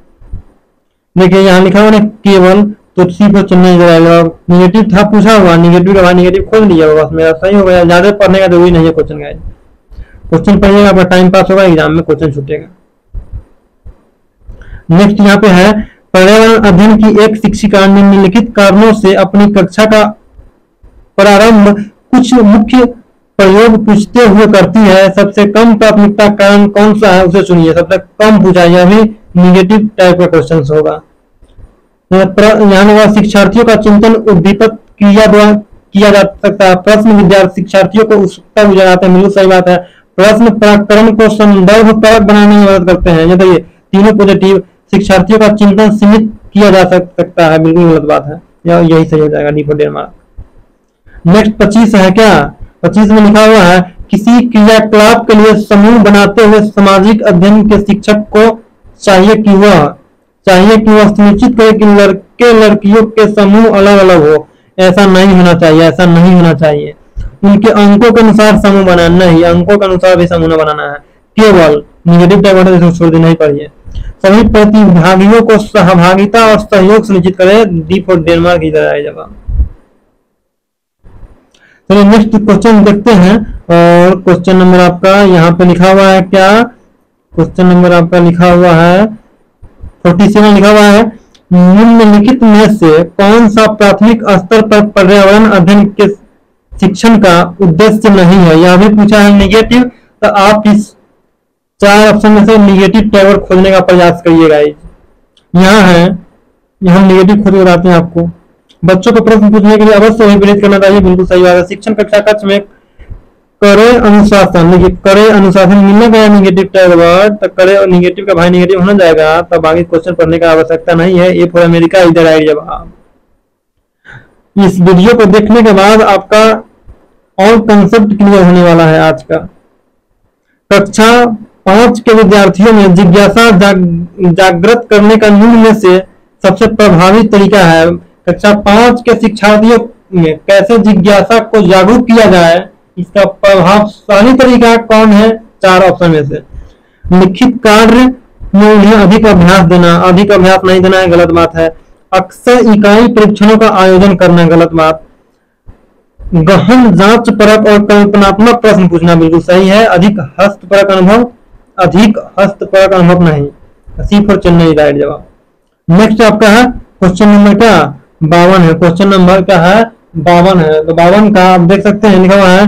देखिए यहाँ लिखा हुआ केवल तो सी पर चलना ही जाएगा। निगेटिव था पूछा हुआ, निगेटिव का भाई निगेटिव खोल दिया, बस मेरा सही हो गया। ज्यादा पढ़ने का जरूरी नहीं है क्वेश्चन का, क्वेश्चन पढ़िएगा आपका टाइम पास होगा, एग्जाम में क्वेश्चन छूटेगा। नेक्स्ट यहाँ पे है, पर्यावरण अध्ययन की एक शिक्षिका निम्नलिखित कारणों से अपनी कक्षा का प्रारंभ कुछ मुख्य प्रयोग पूछते हुए करती है, सबसे कम प्राथमिकता कारण कौन सा है उसे चुनिए। सबसे कम पूछा, यह भी निगेटिव टाइप का क्वेश्चन होगा। यहाँ शिक्षार्थियों का चिंतन उद्दीपित क्रिया द्वारा किया जा सकता है। प्रश्न विद्यार्थी शिक्षार्थियों को उत्सुकता बुझाते हैं, बिल्कुल सही बात है। प्रश्न प्रकरण को संदर्भ परक बनाने में मदद करते हैं, ये तीनों पॉजिटिव। शिक्षार्थियों का चिंतन सीमित किया जा सकता है, बिल्कुल गलत बात है, यही सही हो जाएगा, डी फॉर डेनमार्क। नेक्स्ट 25 है क्या, 25 में लिखा हुआ है, किसी क्रियाकलाप के लिए समूह बनाते हुए सामाजिक अध्ययन के शिक्षक को चाहिए कि वह सुनिश्चित करे कि लड़के लड़कियों के समूह अलग अलग हो। ऐसा नहीं होना चाहिए, ऐसा नहीं होना चाहिए। उनके अंकों के अनुसार समूह बनाना ही, अंकों के अनुसार भी समूह बनाना है। केवल निगेटिव टाइप छोड़ देना ही पड़िए। सभी प्रतिभागियों को सहभागिता और सहयोग सुनिश्चित करे, डी फॉर डेनमार्क इधर आए जवाब। चलिए नेक्स्ट क्वेश्चन देखते हैं, और क्वेश्चन नंबर आपका यहाँ पे लिखा हुआ है क्या, क्वेश्चन नंबर आपका लिखा हुआ है 47 लिखा हुआ है, निम्नलिखित में से कौन सा प्राथमिक स्तर पर पर्यावरण अध्ययन के शिक्षण का उद्देश्य नहीं है। यह भी पूछा है निगेटिव, तो आप इस 4 ऑप्शन में से निगेटिव टैगर खोजने का प्रयास करिएगा। यहाँ है, यहाँ निगेटिव खोज बताते हैं आपको। बच्चों को प्रश्न पूछने के लिए अवश्य वही प्रेरित करना चाहिए, बिल्कुल सही बात है। शिक्षण कक्षा कक्ष में करे अनुशासन, देखिए करे अनुशासन मिलना गया निगेटिव टैग वर्ड, तो करे और निगेटिव का भाई निगेटिव होना जाएगा, तब आगे क्वेश्चन पढ़ने का आवश्यकता नहीं है। ए फॉर अमेरिका इधर आए जवाब। इस वीडियो को देखने के बाद आपका और कंसेप्ट क्लियर होने वाला है आज का। कक्षा 5 के विद्यार्थियों में जिज्ञासा जागृत करने का निम्न में से सबसे प्रभावी तरीका है। कक्षा 5 के शिक्षार्थियों में कैसे जिज्ञासा को जागरूक किया जाए, इसका प्रभावशाली तरीका कौन है, 4 ऑप्शन में से। लिखित कार्य में उन्हें अधिक अभ्यास देना, अधिक अभ्यास नहीं देना है, गलत बात है। अक्सर इकाई परीक्षणों का आयोजन करना, गलत बात। गहन जांच परक और कल्पनात्मक प्रश्न पूछना, बिल्कुल सही है। अधिक हस्तपरक अनुभव, अधिक हस्तपरक अनुभव नहीं, सी फॉर चेन्नई राइट जवाब। नेक्स्ट आपका है क्वेश्चन नंबर क्या 52 है, क्वेश्चन नंबर क्या है 52 है। तो 52 का आप देख सकते हैं लिखा हुआ है,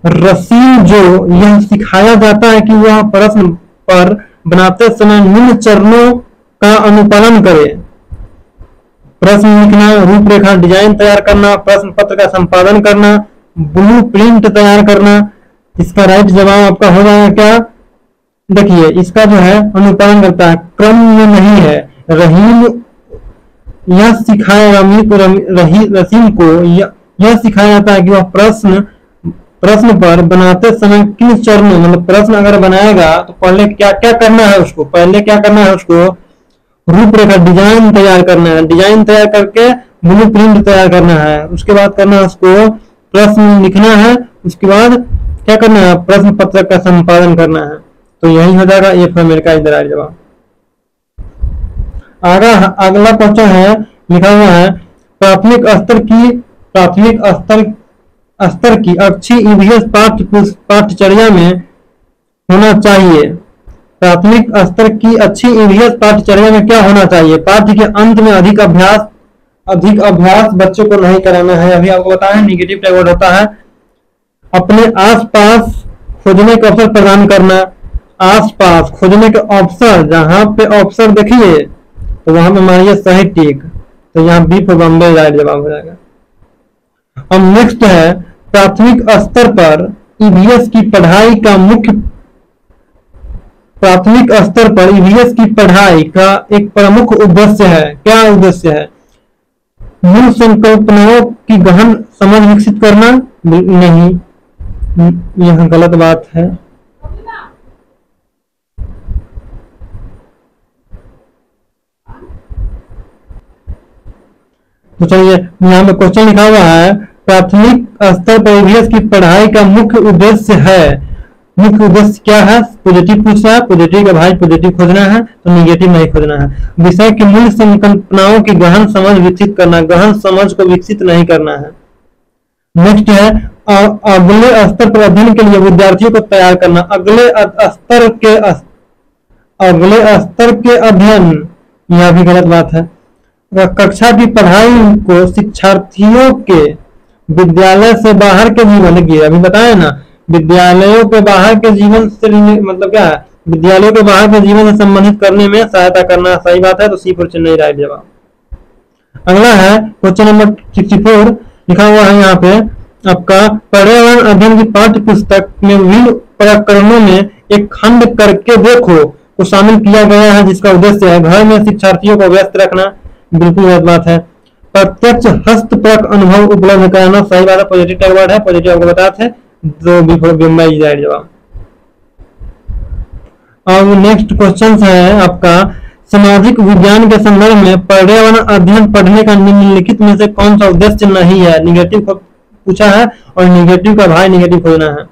रसीन जो यह सिखाया जाता है कि वह प्रश्न पर बनाते समय निम्न चरणों का अनुपालन करे। प्रश्न लिखना, रूपरेखा डिजाइन तैयार करना, प्रश्न पत्र का संपादन करना, ब्लू प्रिंट तैयार करना। इसका राइट जवाब आपका हो जाएगा क्या, देखिए इसका जो है अनुपालन करता है, क्रम में नहीं है। रहीम यह सिखाया रसीम को यह सिखाया जाता है कि वह प्रश्न पर बनाते समय किन चरणों, मतलब प्रश्न अगर बनाएगा तो पहले क्या क्या करना है उसको, पहले क्या करना है उसको, रूपरेखा डिजाइन तैयार करना है, डिजाइन तैयार करके ब्लू प्रिंट तैयार करना है, उसके बाद करना है उसको प्रश्न लिखना है, उसके बाद क्या करना है प्रश्न पत्र का संपादन करना है। तो यही हो जाएगा ए फॉर अमेरिका इधर आए जवाब। अगला क्वेश्चन है लिखा हुआ है, प्राथमिक स्तर की अच्छी ईवीएस पाठ्यचर्या में होना चाहिए। प्राथमिक स्तर की अच्छी ईवीएस पाठ्यचर्या में क्या होना चाहिए, पाठ्य के अंत में अधिक अभ्यास बच्चों को नहीं कराना है। अभी आपको बताया निगेटिव टैग होता है, अपने आसपास खोजने का अवसर प्रदान करना, आसपास खोजने के अवसर, जहां पे अवसर देखिए तो वहां पे मारिए सही टिक, तो यहाँ बी फॉर बॉम्बे राइट जवाब हो जाएगा। अब नेक्स्ट है, प्राथमिक स्तर पर ईवीएस की पढ़ाई का प्राथमिक स्तर पर ईवीएस की पढ़ाई का एक प्रमुख उद्देश्य है। क्या उद्देश्य है, मूल संकल्पनाओं की गहन समझ विकसित करना, नहीं, यह गलत बात है। तो चलिए यहाँ पे क्वेश्चन लिखा हुआ है, प्राथमिक स्तर पर ईवीएस की पढ़ाई का मुख्य उद्देश्य है मुख्य उद्देश्य क्या है? पॉजिटिव पूछ रहा है, पॉजिटिव का भाई पॉजिटिव खोजना है, तो निगेटिव नहीं खोजना है। विषय की मूल संकल्पनाओं की गहन समझ विकसित करना, गहन समझ को विकसित नहीं करना है। नेक्स्ट है अगले स्तर पर अध्ययन के लिए विद्यार्थियों को तैयार करना। अगले स्तर के अध्ययन, यह भी गलत बात है। कक्षा की पढ़ाई को शिक्षार्थियों के विद्यालय से बाहर के जीवन की, अभी बताया ना, विद्यालयों के बाहर के जीवन से मतलब क्या है? विद्यालयों के बाहर के जीवन से संबंधित करने में सहायता करना। सही बात है, तो सी फॉर चेन्नई राइट जवाब। अगला है क्वेश्चन नंबर 64, लिखा हुआ है यहाँ पे आपका पर्यावरण अध्ययन की पाठ्य पुस्तक में विभिन्न प्रकरणों में एक खंड करके देखो को शामिल किया गया है, जिसका उद्देश्य है घर में शिक्षार्थियों को व्यस्त रखना। बिल्कुल गलत बात है। प्रत्यक्ष हस्तप्रक अनुभव उपलब्ध कराना। सही बात है, पॉजिटिव टैग वर्ड है, पॉजिटिव आपको बताते हैं, जो बिफोर बिम्बाई राइट जवाब। अब नेक्स्ट क्वेश्चन है आपका सामाजिक विज्ञान के संदर्भ में पर्यावरण अध्ययन पढ़ने का निम्नलिखित में से कौन सा उद्देश्य नहीं है? निगेटिव को पूछा है और निगेटिव का भाई निगेटिव खोजना है।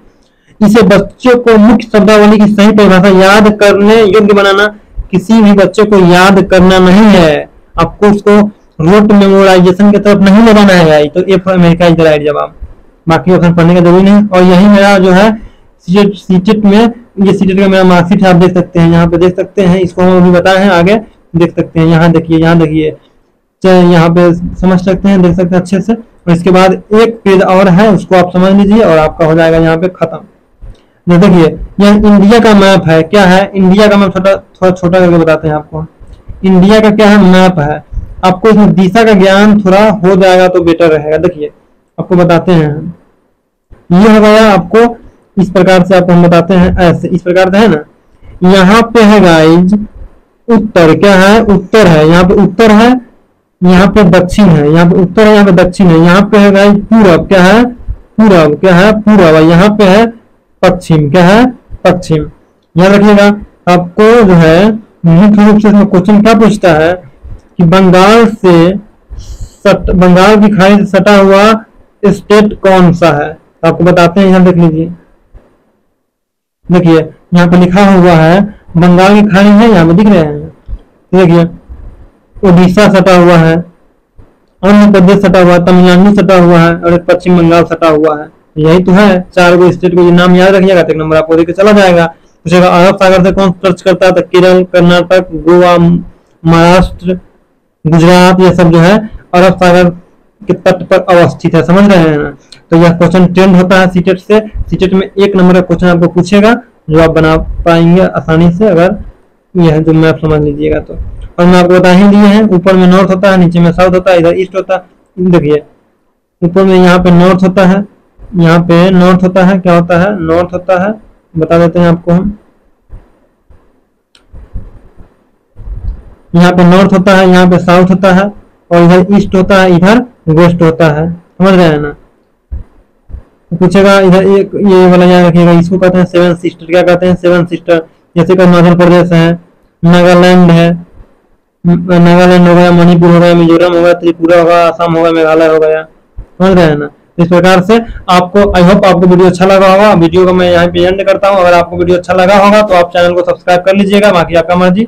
इसे बच्चों को मुख्य शब्दावली की सही परिभाषा याद करने योग्य बनाना। किसी भी बच्चे को याद करना नहीं है, आपको उसको रोट मेमोराइजेशन की तरफ नहीं ले जाना है, तो A for America is the right जवाब। बाकी ऑप्शन पढ़ने का जरूरी नहीं। और यही मेरा जो है सीटेट में, ये सीटेट का मेरा मार्कशीट आप देख सकते हैं, यहाँ पे देख सकते हैं, इसको हम अभी बताए हैं, आगे देख सकते हैं। यहाँ देखिए, यहाँ देखिए, यहाँ पे समझ सकते हैं, देख सकते हैं अच्छे से। और इसके बाद एक पेज और है, उसको आप समझ लीजिए और आपका हो जाएगा यहाँ पे खत्म। देखिए यह इंडिया का मैप है। क्या है? इंडिया का मैप थोड़ा छोटा करके बताते हैं आपको। इंडिया का क्या है? मैप है। आपको इसमें दिशा का ज्ञान थोड़ा हो जाएगा तो बेटर रहेगा। देखिए आपको बताते हैं, ये हो गया आपको इस प्रकार से, आपको हम बताते हैं ऐसे, इस प्रकार से है ना। यहाँ पे है गाइज उत्तर, क्या है? उत्तर है, यहाँ पे उत्तर है, यहाँ पे दक्षिण है, यहाँ पे उत्तर है, यहाँ पे दक्षिण है, यहाँ पे है गाइज पूरब, क्या है? पूरब, क्या है? पूरब। यहाँ पे है पश्चिम, क्या है? पश्चिम। याद रखिएगा। आपको जो है मुख्य रूप से क्वेश्चन क्या पूछता है कि बंगाल की खाड़ी से सटा हुआ स्टेट कौन सा है? आपको बताते हैं, यहाँ देख लीजिए। देखिए यहाँ पे लिखा हुआ है बंगाल की खाड़ी है, यहाँ पे दिख रहे हैं। देखिए उड़ीसा सटा हुआ है, आंध्र प्रदेश सटा हुआ है, तमिलनाडु सटा हुआ है और पश्चिम बंगाल सटा हुआ है। यही तो है, 4 गो स्टेट को ये नाम याद रखिएगा, तो एक नंबर आपको देके चला जाएगा। पूछेगा अरब सागर से कौन टच करता है, तो केरल, कर्नाटक, गोवा, महाराष्ट्र, गुजरात, ये सब जो है अरब सागर के तट पर अवस्थित है। समझ रहे हैं ना? तो यह क्वेश्चन ट्रेंड होता है सीटेट से। सीटेट में 1 नंबर का क्वेश्चन आपको पूछेगा, जो आप बना पाएंगे आसानी से अगर यह जो मैप समझ लीजिएगा तो। और मैं आपको बता ही दिए हैं, ऊपर में नॉर्थ होता है, नीचे में साउथ होता है, इधर ईस्ट होता है। देखिए ऊपर में यहाँ पे नॉर्थ होता है, यहाँ पे नॉर्थ होता है, क्या होता है? नॉर्थ होता है, बता देते हैं आपको हम। यहाँ पे नॉर्थ होता है, यहाँ पे साउथ होता है, और इधर ईस्ट होता है, इधर वेस्ट होता है। समझ रहे हैं ना? पूछेगा इधर एक ये वाला याद रखिएगा, इसको कहते हैं 7 सिस्टर। क्या कहते हैं? 7 सिस्टर। जैसे कि अरुणाचल प्रदेश है, नागालैंड है, नागालैंड हो गया, मणिपुर हो गया, मिजोरम हो गया, त्रिपुरा हो गया, असम हो गया, मेघालय हो गया। समझ रहे हैं ना? इस प्रकार से आपको, आई होप आपको वीडियो अच्छा लगा होगा। वीडियो को मैं यहाँ पे एंड करता हूँ। अगर आपको वीडियो अच्छा लगा होगा तो आप चैनल को सब्सक्राइब कर लीजिएगा, बाकी आपका मर्जी।